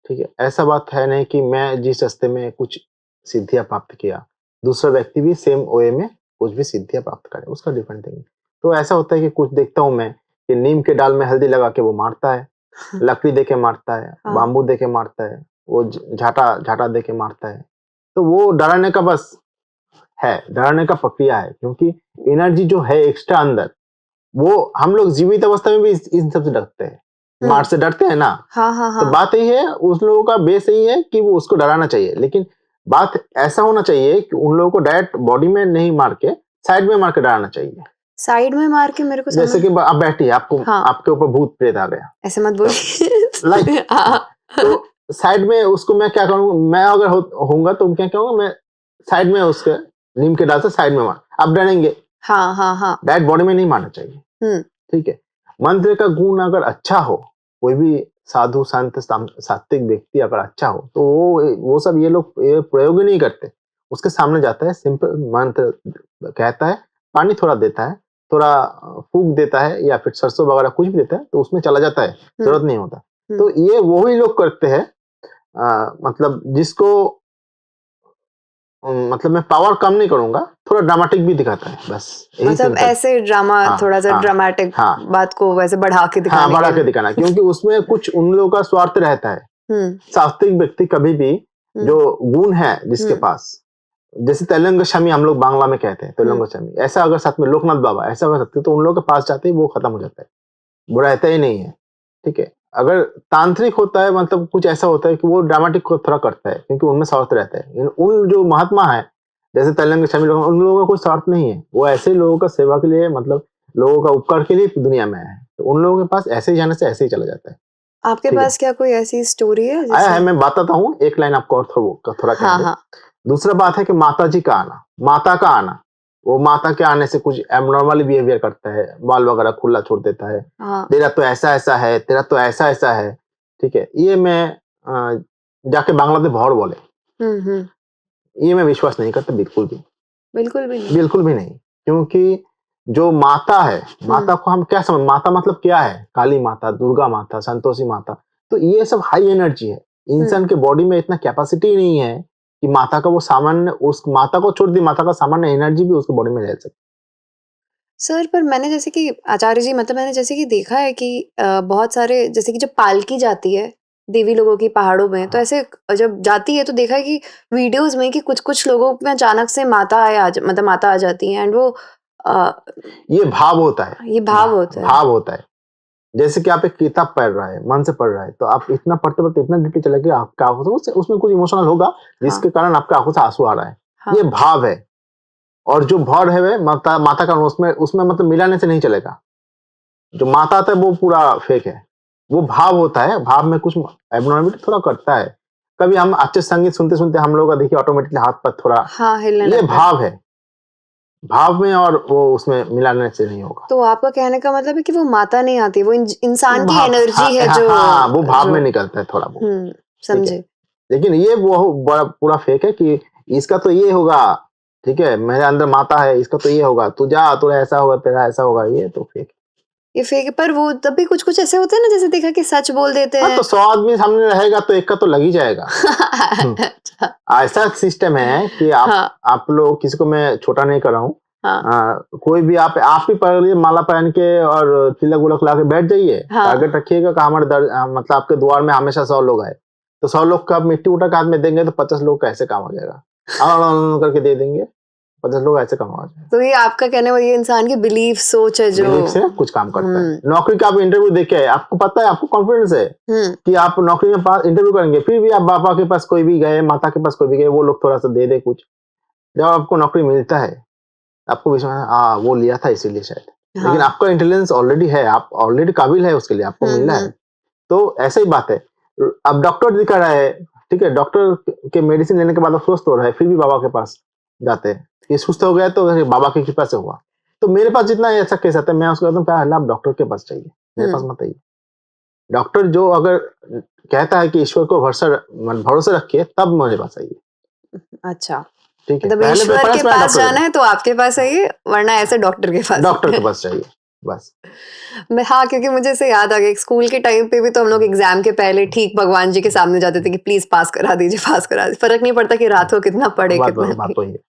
ठीक है? ऐसा बात है नहीं कि मैं जिस रास्ते में कुछ सिद्धियाँ प्राप्त किया, दूसरा व्यक्ति भी सेम वे में कुछ भी सिद्धियाँ प्राप्त करे, उसका डिफरेंट थिंग है। तो ऐसा होता है कि कुछ देखता हूँ मैं कि नीम के डाल में हल्दी लगा के वो मारता है, लकड़ी देके मारता है, हाँ, बाम्बू देके मारता है, वो झाटा झाटा देके मारता है। तो वो डराने का बस है, डराने का प्रक्रिया है क्योंकि एनर्जी जो है एक्स्ट्रा अंदर, वो हम लोग जीवित अवस्था में भी इन सब से डरते हैं। मार हुँ, से डरते हैं ना, हाँ, हाँ, तो हाँ। बात यही है उस लोगों का बेस यही है कि वो उसको डराना चाहिए। लेकिन बात ऐसा होना चाहिए कि उन लोगों को डायरेक्ट बॉडी में नहीं मार के, साइड में मार के डराना चाहिए। साइड में मार के मेरे को जैसे समझ कि आप बैठिए, आपको हाँ, आपके ऊपर भूत-प्रेत आ गया, ऐसे मत तो लाइक बोलिए। हाँ। तो साइड में उसको मैं क्या करूँ मैं अगर होऊँगा तो क्या करूँगा मैं साइड में उसके नीम के डाल से साइड में मार आप डरेंगे, हाँ, हाँ, हाँ। डायरेक्ट बॉडी में नहीं मारना चाहिए, हुँ, ठीक है? मंत्र का गुण अगर अच्छा हो, कोई भी साधु, संत, सात्विक व्यक्ति अगर अच्छा हो, तो वो सब ये प्रयोग ही नहीं करते। उसके सामने जाता है, सिंपल मंत्र कहता है, पानी थोड़ा देता है, थोड़ा फूँक देता है या फिर सरसों वगैरह कुछ भी देता है, तो उसमें चला जाता है, हुँ, ज़रूरत नहीं होता। हुँ। तो ये वही लोग करते हैं मतलब जिसको मतलब मैं पावर कम नहीं करूँगा, थोड़ा ड्रामेटिक भी दिखाता है, बस यही मतलब सिंपल ऐसे ड्रामा हाँ, थोड़ा-सा हाँ, ड्रामेटिक हाँ। बात को वैसे बढ़ा के हाँ, दिखाने बढ़ा के के लिए। दिखाना क्योंकि उसमें कुछ उन लोगों का स्वार्थ रहता है। हुँ, सात्विक व्यक्ति कभी भी हुँ, जो गुण है जिसके हुँ, पास, जैसे तेलंग शमी हम लोग बांग्ला में कहते हैं, तेलंग शमी, ऐसा अगर साथ में लोकनाथ बाबा ऐसा अगर सकते तो उन लोगों के पास जाते ही वो खत्म हो जाता है, वो रहता ही नहीं है। ठीक है, अगर तांत्रिक होता है मतलब कुछ ऐसा होता है कि वो ड्रामेटिक को थोड़ा करता है क्योंकि उनमें स्वार्थ रहता है। उन जो महात्मा है जैसे तेलंग शमी लोग, उन लोगों का कोई स्वार्थ नहीं है, वो ऐसे लोगों का सेवा के लिए मतलब लोगों का उपकार के लिए दुनिया में है, तो उन लोगों के पास ऐसे ही जाने से ऐसे ही चला जाता है। आपके ठीक है, पास क्या कोई ऐसी स्टोरी है आया है, जैसे? मैं बताता हूँ, एक लाइन आपको और थोड़ा कह हाँ दे। हाँ। दूसरा बात है कि माता जी का आना, माता का आना, वो माता के आने से कुछ एबनॉर्मली बिहेवियर करता है, बाल वगैरह खुला छोड़ देता है, हाँ। तेरा तो ऐसा ऐसा है, तेरा तो ऐसा ऐसा है। ठीक है, ये मैं जाके बांग्लादेश भौड़ बोले, हम्म। ये मैं विश्वास नहीं करता बिल्कुल भी, बिल्कुल भी नहीं। बिल्कुल भी नहीं। क्योंकि जो माता है, माता को हम क्या समझ, माता मतलब क्या है, काली माता, दुर्गा माता, संतोषी माता, तो ये सब हाई एनर्जी है। इंसान के बॉडी में इतना कैपेसिटी नहीं है कि माता का वो सामान्य, उस माता को छोड़ दी, माता का सामान्य एनर्जी भी उसके बॉडी में रह सके। सर पर मैंने जैसे कि आचार्य जी मतलब मैंने जैसे कि देखा है कि बहुत सारे जैसे कि जब पालकी जाती है देवी लोगों की पहाड़ों में, तो ऐसे जब जाती है तो देखा है कि वीडियोस में कि कुछ लोगों में अचानक से मतलब माता आ जाती है एंड वो अ, ये भाव होता है, ये भाव होता है। भाव होता है। जैसे कि आप एक किताब पढ़ रहा है, मन से पढ़ रहा है, तो आप इतना पढ़ते-पढ़ते इतना डीपली चले गए, आपकी आँखों से उसमें कुछ इमोशनल होगा, हाँ जिसके कारण आपकी आँखों से आँसू आ रहा है। ये हाँ। भाव है, और जो भाव है वह माता माता का उसमें उसमें मतलब मिलाने से नहीं चलेगा। जो माता आता है वो पूरा फेक है। वो भाव होता है, भाव में कुछ एब्नॉर्मलिटी थोड़ा करता है। कभी हम अच्छे संगीत सुनते-सुनते हम लोग का देखिए ऑटोमेटिकली हाथ-पैर थोड़ा, हाँ, हिलने ये लगता है। भाव है। भाव में और वो उसमें मिलाने से नहीं होगा। तो आपका कहने का मतलब है कि वो माता नहीं आती, वो वो इंसान की भाव, हाँ, एनर्जी है हाँ, जो हाँ, वो भाव जो में निकलता है थोड़ा बहुत। ठीक है। समझे। लेकिन ये वो बड़ा पूरा फेक है कि इसका तो ये होगा, ठीक है, मेरे अंदर माता है, इसका तो ये होगा, तू जा, तेरा ऐसा होगा, तेरा ऐसा होगा, ये तो फेक। ये फेक है, पर वो तब भी कुछ-कुछ ऐसे होते हैं ना जैसे देखा कि सच बोल देते हाँ, तो हैं। 100 आदमी सामने रहेगा तो एक का तो लग ही जाएगा। हुँ। अच्छा। ऐसा सिस्टम है कि हाँ, आप लोग, किसी को मैं छोटा नहीं कर रहा हूँ। हाँ, कोई भी आप ही पकड़ लीजिए, माला पहन के और तिलक-विलक लगा के बैठ जाइए। हाँ। टारगेट रखिएगा कि मतलब आपके द्वार में हमेशा 100 लोग आए। तो 100 लोग का आप मिट्टी उठा के हाथ में देंगे तो 50 लोग का ऐसे काम हो जाएगा। करके दे देंगे, 50 लोग ऐसे काम हो जाएगा। तो ये आपका कहने वो ये इंसान की बिलीफ सोच है जो बिलीफ से कुछ काम करता है। हुँ, नौकरी का आप इंटरव्यू दे के आए, आपको पता है, आपको कॉन्फिडेंस है हुँ, कि आप नौकरी में पास इंटरव्यू करेंगे, फिर भी आप पापा के पास कोई भी गए, माता के पास कोई भी गए, वो लोग थोड़ा-सा दे दे कुछ। जब आपको नौकरी मिलता है, आपको विश्वास है, वो लिया था इसीलिए शायद। लेकिन हाँ, आपका इंटेलिजेंस ऑलरेडी है, आप ऑलरेडी काबिल है उसके लिए, आपको हुँ, मिला है। हुँ, तो ऐसा ही बात है। अब डॉक्टर दिखा रहा है, ठीक है, डॉक्टर के मेडिसिन लेने के बाद आप स्वस्थ हो रहा है, फिर भी बाबा के पास जाते हैं। ये सुस्त हो गया तो अरे बाबा की कृपा से हुआ। तो मेरे पास जितना ऐसा केस आता है, मैं उसको कहता हूँ पहले आप डॉक्टर के पास जाइए, मेरे पास हुँ, मत आइए। डॉक्टर जो अगर कहता है कि ईश्वर को भरोसे रखिए, तब मेरे पास आइए। अच्छा। ठीक है? मतलब पहले ईश्वर के प्रेफ़रेंस मैं पास डॉक्टर को जाना दूँ। है तो आपके पास आइए, वरना ऐसे डॉक्टर के पास डॉक्टर के आइए। पास जाइए, बस। मैं हाँ, क्योंकि मुझे ऐसे याद आ गया स्कूल के टाइम पे भी तो हम लोग एग्ज़ाम के पहले ठीक भगवान जी के सामने जाते थे कि प्लीज़ पास करा दीजिए, पास करा दीजिए। फ़र्क नहीं पड़ता कि रात को कितना पढ़े, बात कितना बात बात नहीं। तो ये है।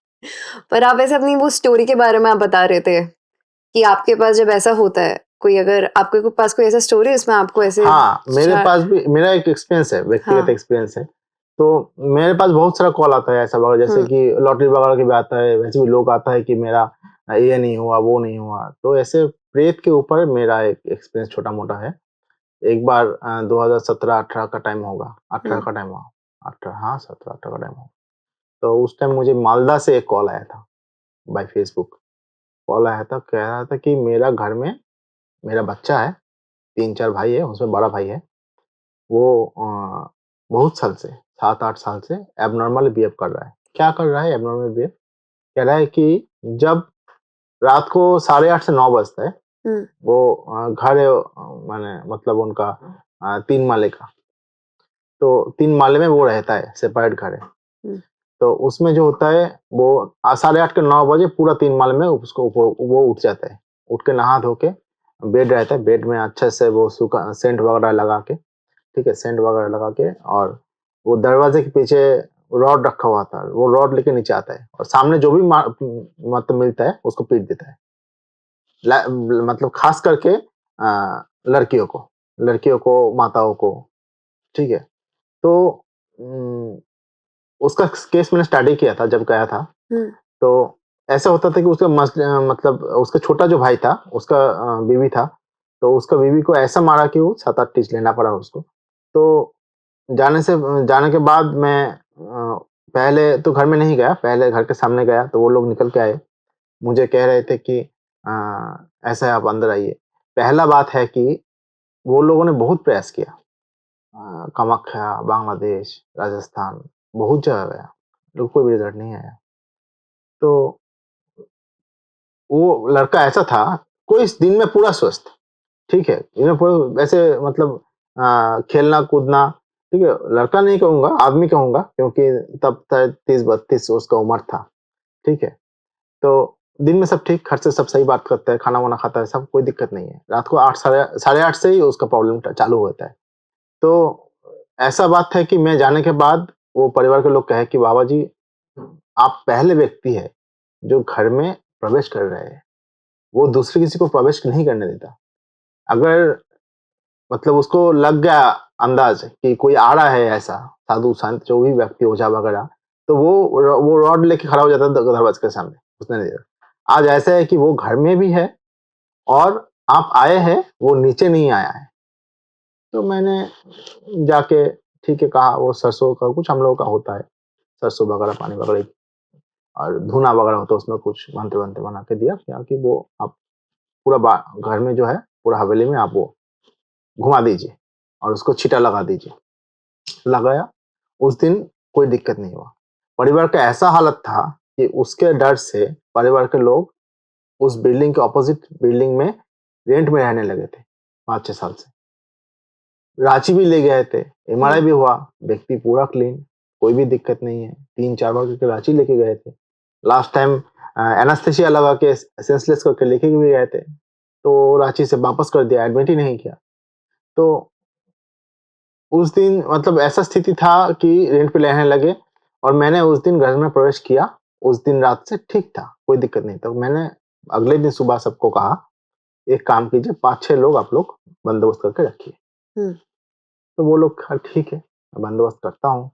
पर आप ऐसे अपनी वो स्टोरी के बारे में आप बता रहे थे कि आपके पास जब ऐसा होता है, कोई अगर आपके पास कोई ऐसा स्टोरी है जिसमें आपको ऐसे हाँ, मेरे शा पास भी मेरा एक एक्सपीरियंस है, व्यक्तिगत हाँ, एक्सपीरियंस है। तो मेरे पास बहुत सारा कॉल आता है ऐसा वगैरह, जैसे हुँ, कि लॉटरी वगैरह के भी आता है, वैसे भी लोग आता है कि मेरा ये नहीं हुआ, वो नहीं हुआ। तो ऐसे प्रेत के ऊपर मेरा एक एक्सपीरियंस छोटा-मोटा है। एक बार 2017-18 का टाइम होगा, 18 हुँ, का टाइम होगा। 18, हाँ, 17-18 का टाइम होगा। तो उस टाइम मुझे मालदा से एक कॉल आया था, बाय फेसबुक। कॉल आया था, कह रहा था कि मेरा घर में मेरा बच्चा है, 3-4 भाई है, उसमें बड़ा भाई है। वो बहुत साल से, 7-8 साल से एब्नॉर्मल बिहेव कर रहा है। क्या कर रहा है एब्नॉर्मल बिहेव? कह रहा है कि जब रात को साढ़े 8 से 9 बजता है, हुँ, वो घर है, माने मतलब उनका 3 माले का। तो 3 माले में वो रहता है, सेपरेट घर है। हुँ, तो उसमें जो होता है वो साढ़े 8 के 9 बजे पूरा 3 माले में उसको वो उठ जाता है। उठ के नहा धो के बेड रहता है, बेड में अच्छे से वो सेंट वगैरह लगा के, ठीक है, सेंट वगैरह लगा के, और वो दरवाजे के पीछे रॉड रखा हुआ था, वो रॉड लेके नीचे आता है और सामने जो भी मतलब मिलता है उसको पीट देता है। मतलब खास करके लड़कियों को, माताओं को, ठीक है। तो उसका केस मैंने स्टडी किया था जब गया था। तो ऐसा होता था कि उसका मतलब उसका छोटा जो भाई था, उसका बीवी था, तो उसका बीवी को ऐसा मारा कि वो 7-8 टीच लेना पड़ा उसको। तो जाने के बाद मैं पहले तो घर में नहीं गया, पहले घर के सामने गया तो वो लोग निकल के आए। मुझे कह रहे थे कि ऐसा है आप अंदर आइए। पहला बात है कि वो लोगों ने बहुत प्रयास किया। कामाख्या, बांग्लादेश, राजस्थान, बहुत जगह गया, लेकिन कोई भी रिज़ल्ट नहीं आया। तो वो लड़का ऐसा था, कोई इस दिन में पूरा स्वस्थ, ठीक है? दिन में पूरा वैसे मतलब खेलना-कूदना, ठीक है? लड़का नहीं कहूँगा, आदमी कहूँगा क्योंकि तब शायद 30-32 उसका उम्र था, ठीक है? तो दिन में सब ठीक, घर से सब सही बात करता है, खाना-वाना खाता है, सब कोई दिक्कत नहीं है। रात को 8 साढ़े 8 से ही उसका प्रॉब्लम चालू होता है। तो ऐसा बात है कि मैं जाने के बाद वो परिवार के लोग कहे कि बाबा जी, आप पहले व्यक्ति हैं जो घर में प्रवेश कर रहे हैं। वो दूसरे किसी को प्रवेश नहीं करने देता। अगर मतलब उसको लग गया अंदाज़ कि कोई आ रहा है ऐसा, साधु-संत जो भी व्यक्ति ओझा वगैरह, तो वो रॉड लेके खड़ा हो जाता है दरवाज़े के सामने, उसने नहीं देखा। आज ऐसा है कि वो घर में भी है और आप आए हैं, वो नीचे नहीं आया है। तो मैंने जाके ठीक है कहा, वो सरसों का कुछ हम लोगों का होता है, सरसों वगैरह, पानी वगैरह और धूना वगैरह होता है, उसमें कुछ मंत्र-वंत्र बना के दिया क्या कि वो आप पूरा बा घर में जो है, पूरा हवेली में आप वो घुमा दीजिए और उसको छींटा लगा दीजिए। लगाया, उस दिन कोई दिक्कत नहीं हुआ। परिवार का ऐसा हालत था कि उसके डर से परिवार के लोग उस बिल्डिंग के अपोज़िट बिल्डिंग में रेंट में रहने लगे थे, 5-6 साल से। रांची भी ले गए थे, एमआरआई भी हुआ, व्यक्ति पूरा क्लीन, कोई भी दिक्कत नहीं है। 3-4 बार करके रांची लेके गए थे। लास्ट टाइम एनेस्थीसिया लगा के सेंसलेस करके लेके भी गए थे, तो रांची से वापस कर दिया, एडमिट ही नहीं किया। तो उस दिन मतलब ऐसा स्थिति था कि रेंट पे रहने लगे और मैंने उस दिन घर में प्रवेश किया, उस दिन रात से ठीक था, कोई दिक्कत नहीं था। मैंने अगले दिन सुबह सबको कहा, एक काम कीजिए 5-6 लोग आप लोग बंदोबस्त करके रखिए। तो वो लोग कहा ठीक है, मैं बंदोबस्त करता हूँ।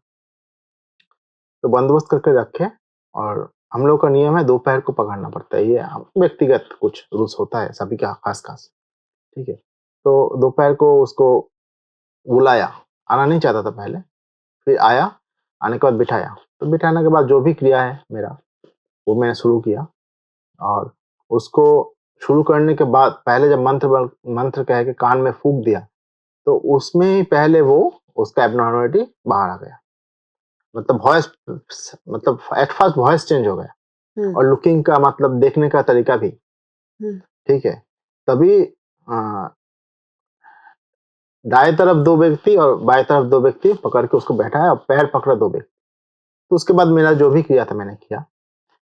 तो बंदोबस्त करके रखे और हम लोग का नियम है दोपहर को पकड़ना पड़ता है, ये व्यक्तिगत कुछ रूल्स होता है सभी का खास-खास, ठीक है? तो दोपहर को उसको बुलाया, आना नहीं चाहता था पहले, फिर आया, आने के बाद बिठाया। तो बिठाने के बाद जो भी क्रिया है मेरा, वो मैंने शुरू किया और उसको शुरू करने के बाद पहले जब मंत्र कह के कान में फूँक दिया, तो उसमें ही पहले वो उसका एब्नॉर्मैलिटी बाहर आ गया। मतलब वॉइस मतलब एट फर्स्ट वॉइस चेंज हो गया और लुकिंग का मतलब देखने का तरीका भी, ठीक है? तभी दाएँ तरफ 2 व्यक्ति और बाएँ तरफ 2 व्यक्ति पकड़ के उसको बैठाया और पैर पकड़ा 2 व्यक्ति। तो उसके बाद मेरा जो भी किया था मैंने किया।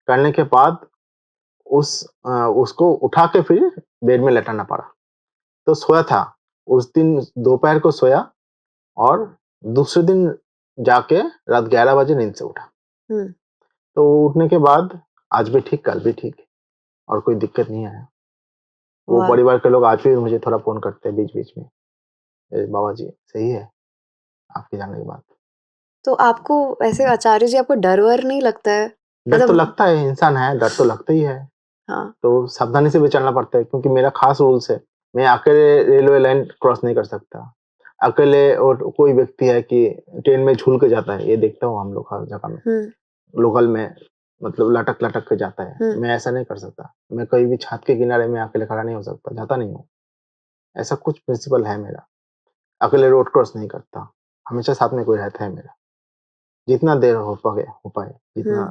करने के बाद उसको उठा के फिर बेड में लेटाना पड़ा। तो सोया था, उस दिन दोपहर को सोया और दूसरे दिन जाके रात 11 बजे नींद से उठा। तो उठने के बाद आज भी ठीक, कल भी ठीक और कोई दिक्कत नहीं आया। वो वाह! परिवार के लोग आज भी मुझे थोड़ा फ़ोन करते हैं बीच-बीच में, बाबा जी सही है आपके जाने के बाद। तो आपको ऐसे आचार्य जी आपको डर-वर नहीं लगता है? डर तो मतलब लगता है, इंसान है, डर तो लगता ही है। हाँ। तो सावधानी से भी चलना पड़ता है क्योंकि मेरा खास रूल्स है, मैं अकेले रेलवे लाइन क्रॉस नहीं कर सकता। अकेले और कोई व्यक्ति है कि ट्रेन में झूल के जाता है, ये देखता हूँ हम लोग हर जगह में। लोकल में मतलब लटक-लटक के जाता है, मैं ऐसा नहीं कर सकता। मैं कहीं भी छत के किनारे में अकेले खड़ा नहीं हो सकता, जाता नहीं हूँ। ऐसा कुछ प्रिंसिपल है मेरा। अकेले रोड क्रॉस नहीं करता, हमेशा साथ में कोई रहता है मेरा। जितना देर हो पाए, जितना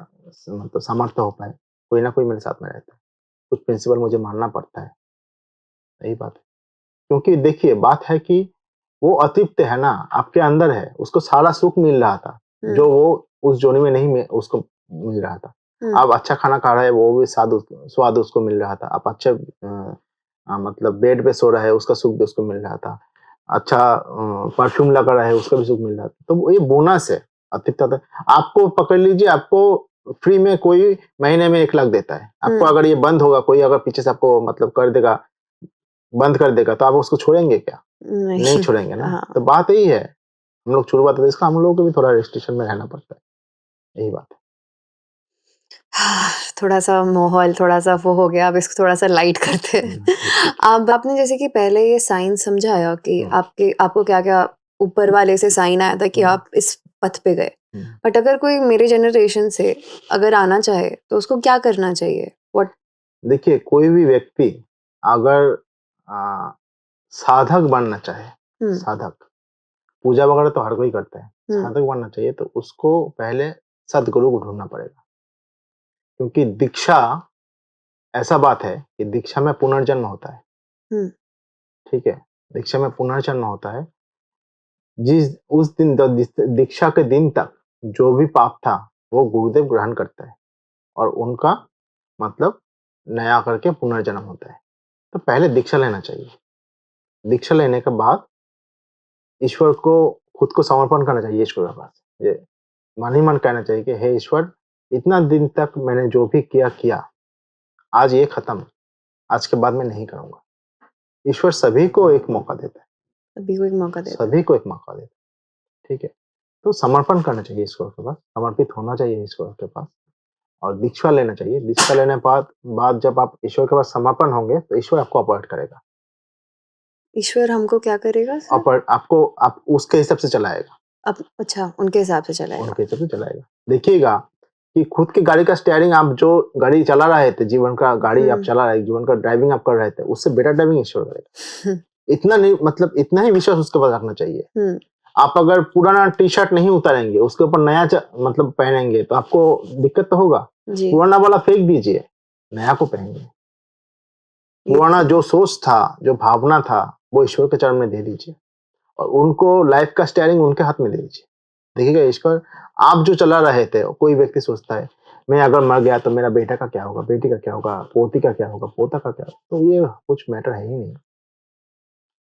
मतलब सामर्थ्य हो पाए, कोई ना कोई मेरे साथ में रहता है। कुछ प्रिंसिपल मुझे मानना पड़ता है, यही बात है। क्योंकि देखिए बात है कि वो अतृप्त है ना, आपके अंदर है, उसको सारा सुख मिल रहा था, जो वो उस जोनी में नहीं उसको मिल रहा था। आप अच्छा खाना खा रहे हैं, वो भी स्वाद उसको मिल रहा था। आप अच्छे मतलब बेड पे सो रहे हैं, उसका सुख भी उसको मिल रहा था। अच्छा परफ्यूम लगा रहा है, उसका भी सुख मिल रहा था। तो वो ये बोनस है, अतृप्त आपको पकड़ लीजिए, आपको फ्री में कोई महीने में 1 लाख देता है। आपको अगर ये बंद होगा, कोई अगर पीछे से आपको मतलब कर देगा, बंद कर देगा, तो आप उसको छोड़ेंगे क्या? नहीं छोड़ेंगे ना। हाँ। तो बात यही है, हम लोग शुरुआत इसका हम लोगों को भी थोड़ा रिस्ट्रिक्शन में रहना पड़ता है। यही बात है। थोड़ा सा माहौल थोड़ा सा वो हो गया, अब इसको थोड़ा सा लाइट करते हैं। ठीक। आप आपने जैसे कि पहले ये साइन समझाया कि आपको क्या क्या ऊपर वाले से साइन आया था कि आप इस पथ पे गए, बट अगर कोई मेरे जनरेशन से अगर आना चाहे तो उसको क्या करना चाहिए? व्हाट देखिए, कोई भी व्यक्ति अगर साधक बनना चाहे, साधक, पूजा वगैरह तो हर कोई करता है, साधक बनना चाहिए तो उसको पहले सदगुरु को ढूंढना पड़ेगा, क्योंकि दीक्षा ऐसा बात है कि दीक्षा में पुनर्जन्म होता है। ठीक है, दीक्षा में पुनर्जन्म होता है। जिस उस दिन दीक्षा के दिन तक जो भी पाप था वो गुरुदेव ग्रहण करता है और उनका मतलब नया करके पुनर्जन्म होता है। तो पहले दीक्षा लेना चाहिए। दीक्षा लेने के बाद ईश्वर को खुद को समर्पण करना चाहिए ईश्वर के पास। ये मन ही मन कहना चाहिए कि हे ईश्वर, इतना दिन तक मैंने जो भी किया, आज ये खत्म, आज के बाद मैं नहीं करूंगा। ईश्वर सभी को एक मौका देता है, सभी को एक मौका देता है। सभी को एक मौका देता है। ठीक है, तो समर्पण करना चाहिए ईश्वर के पास, समर्पित होना चाहिए ईश्वर के पास और दीक्षा लेना चाहिए। दीक्षा लेने के बाद जब आप ईश्वर के पास समर्पण होंगे तो ईश्वर आपको अपॉइंट करेगा। ईश्वर हमको क्या करेगा सर? आप उसके हिसाब से चलाएगा। अब अच्छा, उनके हिसाब से चलाएगा। उनके हिसाब से चलाएगा। देखिएगा कि खुद की गाड़ी का स्टीयरिंग, आप जो गाड़ी चला रहे थे, जीवन का गाड़ी आप चला रहे, जीवन का ड्राइविंग आप कर रहे थे, उससे बेटर ड्राइविंग ईश्वर करेगा। इतना नहीं, मतलब इतना ही विश्वास उसके पास रखना चाहिए। आप अगर पुराना टी शर्ट नहीं उतारेंगे, उसके ऊपर नया मतलब पहनेंगे तो आपको दिक्कत तो होगा। पुराना वाला फेंक दीजिए, नया को पहनेंगे। पुराना जो सोच था, जो भावना था, वो ईश्वर के चरण में दे दीजिए और उनको लाइफ का स्टीयरिंग उनके हाथ में दे दीजिए। देखिएगा ईश्वर, आप जो चला रहे थे, कोई व्यक्ति सोचता है मैं अगर मर गया तो मेरा बेटा का क्या होगा, बेटी का क्या होगा, पोती का क्या होगा, पोता का क्या होगा, तो ये कुछ मैटर है ही नहीं।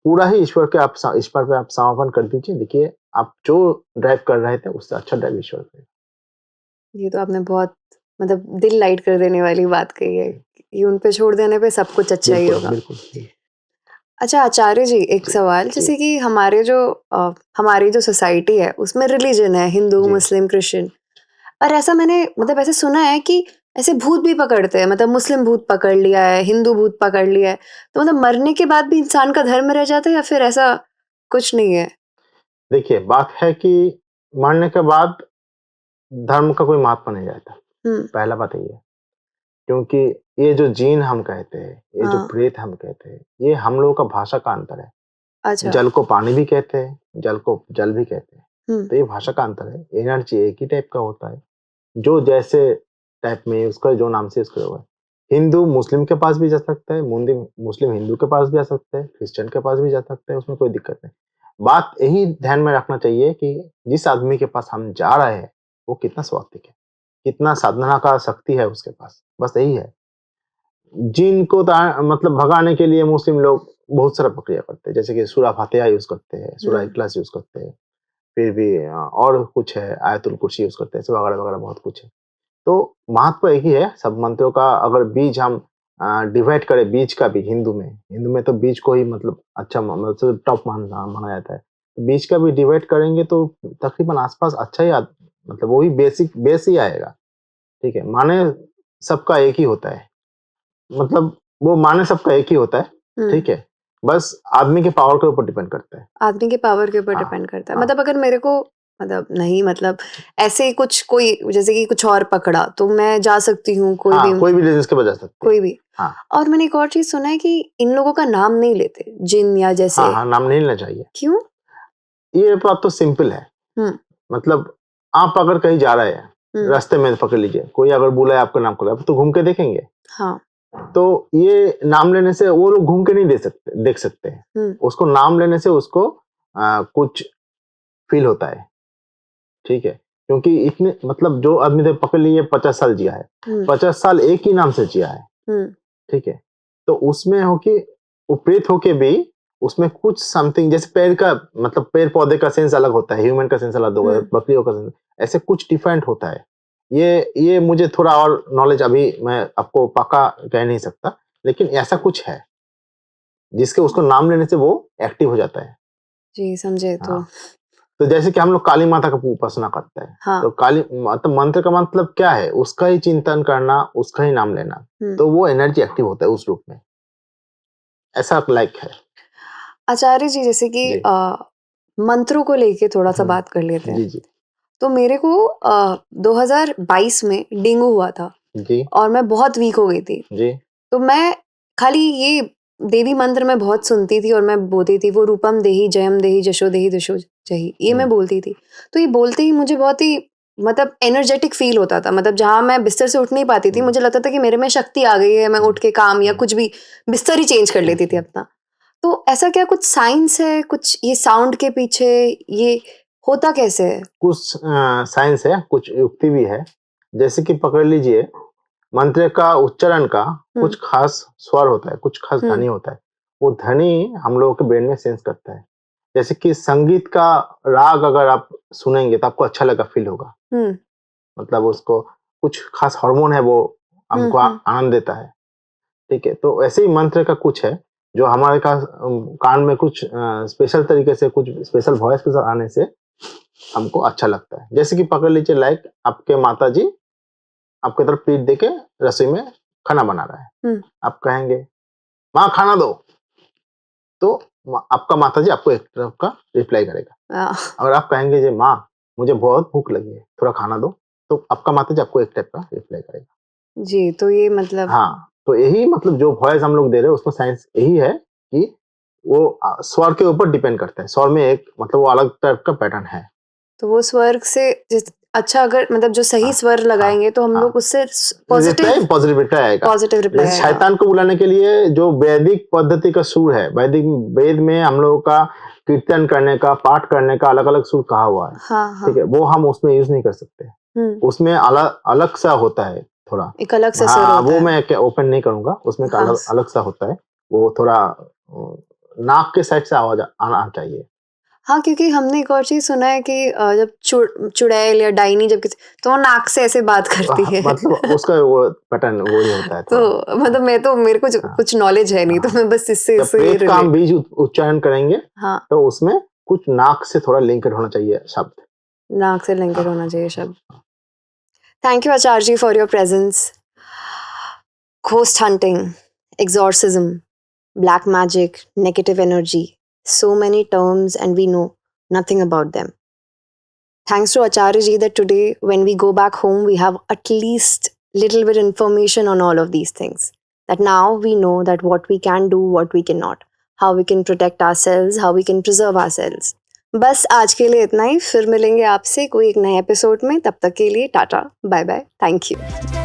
पूरा ही ईश्वर पे आप समर्पण कर दीजिए। देखिए, आप जो ड्राइव कर रहे थे उससे अच्छा ड्राइव ईश्वर करेगा। ये तो आपने बहुत मतलब दिल लाइट कर देने वाली बात कही है कि उन पे छोड़ देने पे सब कुछ अच्छा ही होगा। बिल्कुल। अच्छा आचार्य जी, एक सवाल, जैसे कि हमारी जो सोसाइटी है उसमें रिलीजन है हिंदू, मुस्लिम, क्रिश्चियन, और ऐसा मैंने मतलब ऐसे सुना है कि ऐसे भूत भी पकड़ते हैं, मतलब मुस्लिम भूत पकड़ लिया है, हिंदू भूत पकड़ लिया है, तो मतलब मरने के बाद भी इंसान का धर्म रह जाता है या फिर ऐसा कुछ नहीं है? देखिए, बात है कि मरने के बाद धर्म का कोई महत्व नहीं रहता। पहला बात यही है, क्योंकि ये जो जीन हम कहते हैं, ये जो प्रेत हम कहते हैं, ये हम लोगों का भाषा का अंतर है। अच्छा। जल को पानी भी कहते हैं, जल को जल भी कहते हैं। तो ये भाषा का अंतर है। एनर्जी एक ही टाइप का होता है, जो जैसे टाइप में उसका जो नाम से उसका होगा। हिंदू मुस्लिम के पास भी जा सकता है, मुस्लिम हिंदू के पास भी जा सकता है, क्रिश्चियन के पास भी जा सकता है, उसमें कोई दिक्कत नहीं। बात यही ध्यान में रखना चाहिए कि जिस आदमी के पास हम जा रहे हैं वो कितना स्वात्विक है, कितना साधना का शक्ति है उसके पास, बस यही है। जिनको मतलब भगाने के लिए मुस्लिम लोग बहुत सारा प्रक्रिया करते हैं, जैसे कि सूरा फातिहा यूज करते हैं, सूरा इखलास यूज करते हैं, फिर भी और कुछ है, आयतुल कुर्सी यूज करते हैं, वगैरह वगैरह बहुत कुछ है। तो महत्व एक ही है सब मंत्रों का। अगर बीज हम डिवाइड करें, बीज का भी हिंदू में तो बीज को ही मतलब अच्छा मतलब टॉप माना जाता है। बीज का भी डिवाइड करेंगे तो तकरीबन आसपास अच्छा ही मतलब वही बेसिक बेस ही आएगा। ठीक है, माने सबका एक ही होता है, मतलब वो माने सबका एक ही होता है। ठीक है, बस आदमी के पावर के ऊपर डिपेंड करता है। आदमी के पावर के ऊपर डिपेंड करता है। मतलब अगर मेरे को मतलब नहीं, मतलब ऐसे ही कुछ कोई जैसे कि कुछ और पकड़ा तो मैं जा सकती हूँ कोई भी डिजीज के वजह से कोई भी। और मैंने एक और चीज सुना है कि इन लोगों का नाम नहीं लेते, जिन या जैसे। नाम नहीं लेना चाहिए। क्यों? ये बात तो सिंपल है। मतलब आप अगर कहीं जा रहे हैं, रास्ते में पकड़ लीजिए, कोई अगर बोला है आपका नाम खोला, तो घूम के देखेंगे। तो ये नाम लेने से वो लोग घूम के नहीं देख सकते हैं। उसको नाम लेने से उसको कुछ फील होता है। ठीक है, क्योंकि इतने मतलब जो आदमी ने पकड़ लिए 50 साल जिया है, 50 साल एक ही नाम से जिया है। ठीक है, तो उसमें हो कि प्रेत होके भी उसमें कुछ समथिंग, जैसे पेड़ का मतलब पेड़ पौधे का सेंस अलग होता है, ह्यूमन का सेंस अलग होगा, बकरियों का सेंस, ऐसे कुछ डिफरेंट होता है। ये मुझे थोड़ा और नॉलेज अभी मैं आपको पक्का कह नहीं सकता, लेकिन ऐसा कुछ है जिसके उसको नाम लेने से वो एक्टिव हो जाता है। जी समझे। तो तो जैसे कि हम लोग काली माता का उपासना करते हैं, हाँ। तो काली मतलब मंत्र का मतलब क्या है? उसका ही चिंतन करना, उसका ही नाम लेना, हम्म। तो वो एनर्जी एक्टिव होता है उस रूप में, ऐसा लाइक है। आचार्य जी, जैसे कि जी। मंत्रों को लेके थोड़ा सा हम्म, बात कर लेते हैं। जी जी तो मेरे को 2022 में डेंगू हुआ था जी और मैं बहुत वीक हो गई थी। जी तो मैं खाली ये देवी मंत्र मैं बहुत सुनती थी और मैं बोलती थी, वो रूपम देही जयम देही जशो देही दिशो जही, ये मैं बोलती थी। तो ये बोलते ही मुझे बहुत ही मतलब एनर्जेटिक फील होता था। मतलब जहाँ मैं बिस्तर से उठ नहीं पाती थी, मुझे लगता था कि मेरे में शक्ति आ गई है, मैं उठ के काम या कुछ भी बिस्तर ही चेंज कर लेती थी अपना। तो ऐसा क्या कुछ साइंस है, कुछ ये साउंड के पीछे ये होता कैसे है? कुछ साइंस है, कुछ युक्ति भी है। जैसे कि पकड़ लीजिए, मंत्र का उच्चारण का कुछ खास स्वर होता है, कुछ खास ध्वनि होता है। वो ध्वनि हम लोगों के ब्रेन में सेंस करता है। जैसे कि संगीत का राग अगर आप सुनेंगे तो आपको अच्छा लगा फील होगा, मतलब उसको कुछ खास हार्मोन है, वो हमको आनंद देता है। ठीक है, तो ऐसे ही मंत्र का कुछ है जो हमारे कान में कुछ स्पेशल तरीके से, कुछ स्पेशल वॉइस के साथ आने से हमको अच्छा लगता है। जैसे कि पकड़ लीजिए, लाइक आपके माता जी आपके तरफ पीठ देके रसोई में खाना बना रहा है, आप कहेंगे माँ खाना दो, तो आपका माता जी आपको एक तरफ का रिप्लाई करेगा। अगर आप कहेंगे जी माँ मुझे बहुत भूख लगी है, थोड़ा खाना दो, तो आपका माता जी आपको एक टाइप का रिप्लाई करेगा। जी, तो ये मतलब हाँ, तो यही मतलब जो वॉइस हम लोग दे रहे हैं उसमें साइंस यही है कि वो स्वर के ऊपर डिपेंड करता है। स्वर में एक मतलब वो अलग टाइप का पैटर्न है। तो वो स्वर से अच्छा, अगर मतलब जो सही स्वर लगाएंगे तो हम लोग उससे पॉजिटिव रिप्लाई आएगा। पॉजिटिव रिप्लाई जैसे आएगा। शैतान को बुलाने के लिए जो वैदिक पद्धति का सुर है, वेद में हम लोगों का कीर्तन करने का, पाठ करने का अलग अलग सुर कहा हुआ है। हाँ, ठीक है, वो हम उसमें यूज नहीं कर सकते। उसमें अलग अलग सा होता है थोड़ा, एक अलग सा स्वर हाँ होता वो है। मैं ओपन नहीं करूंगा, उसमें हाँ। अलग अलग सा होता है। वो थोड़ा नाक के साइड से आवाज आना चाहिए। हाँ, क्योंकि हमने एक और चीज सुना है कि जब चुड़ैल या डाइनी जब तो वो नाक से ऐसे बात करती है। मतलब उसका वो पैटर्न वही होता है तो थोड़ा। मतलब मेरे को कुछ नॉलेज है नहीं, तो मैं बस इससे जब प्रेत का हम बीज उच्चारण करेंगे, हाँ, तो उसमें कुछ नाक से थोड़ा लिंक्ड होना चाहिए शब्द, नाक से लिंक्ड होना चाहिए शब्द। Thank you Acharya ji for your presence. Ghost hunting, exorcism, black magic, negative energy. So many terms and we know nothing about them. Thanks to Acharya ji that today when we go back home we have at least little bit information on all of these things. That now we know that what we can do, what we cannot. How we can protect ourselves, how we can preserve ourselves. बस आज के लिए इतना ही। फिर मिलेंगे आपसे कोई एक नए एपिसोड में। तब तक के लिए tata, bye bye, thank you.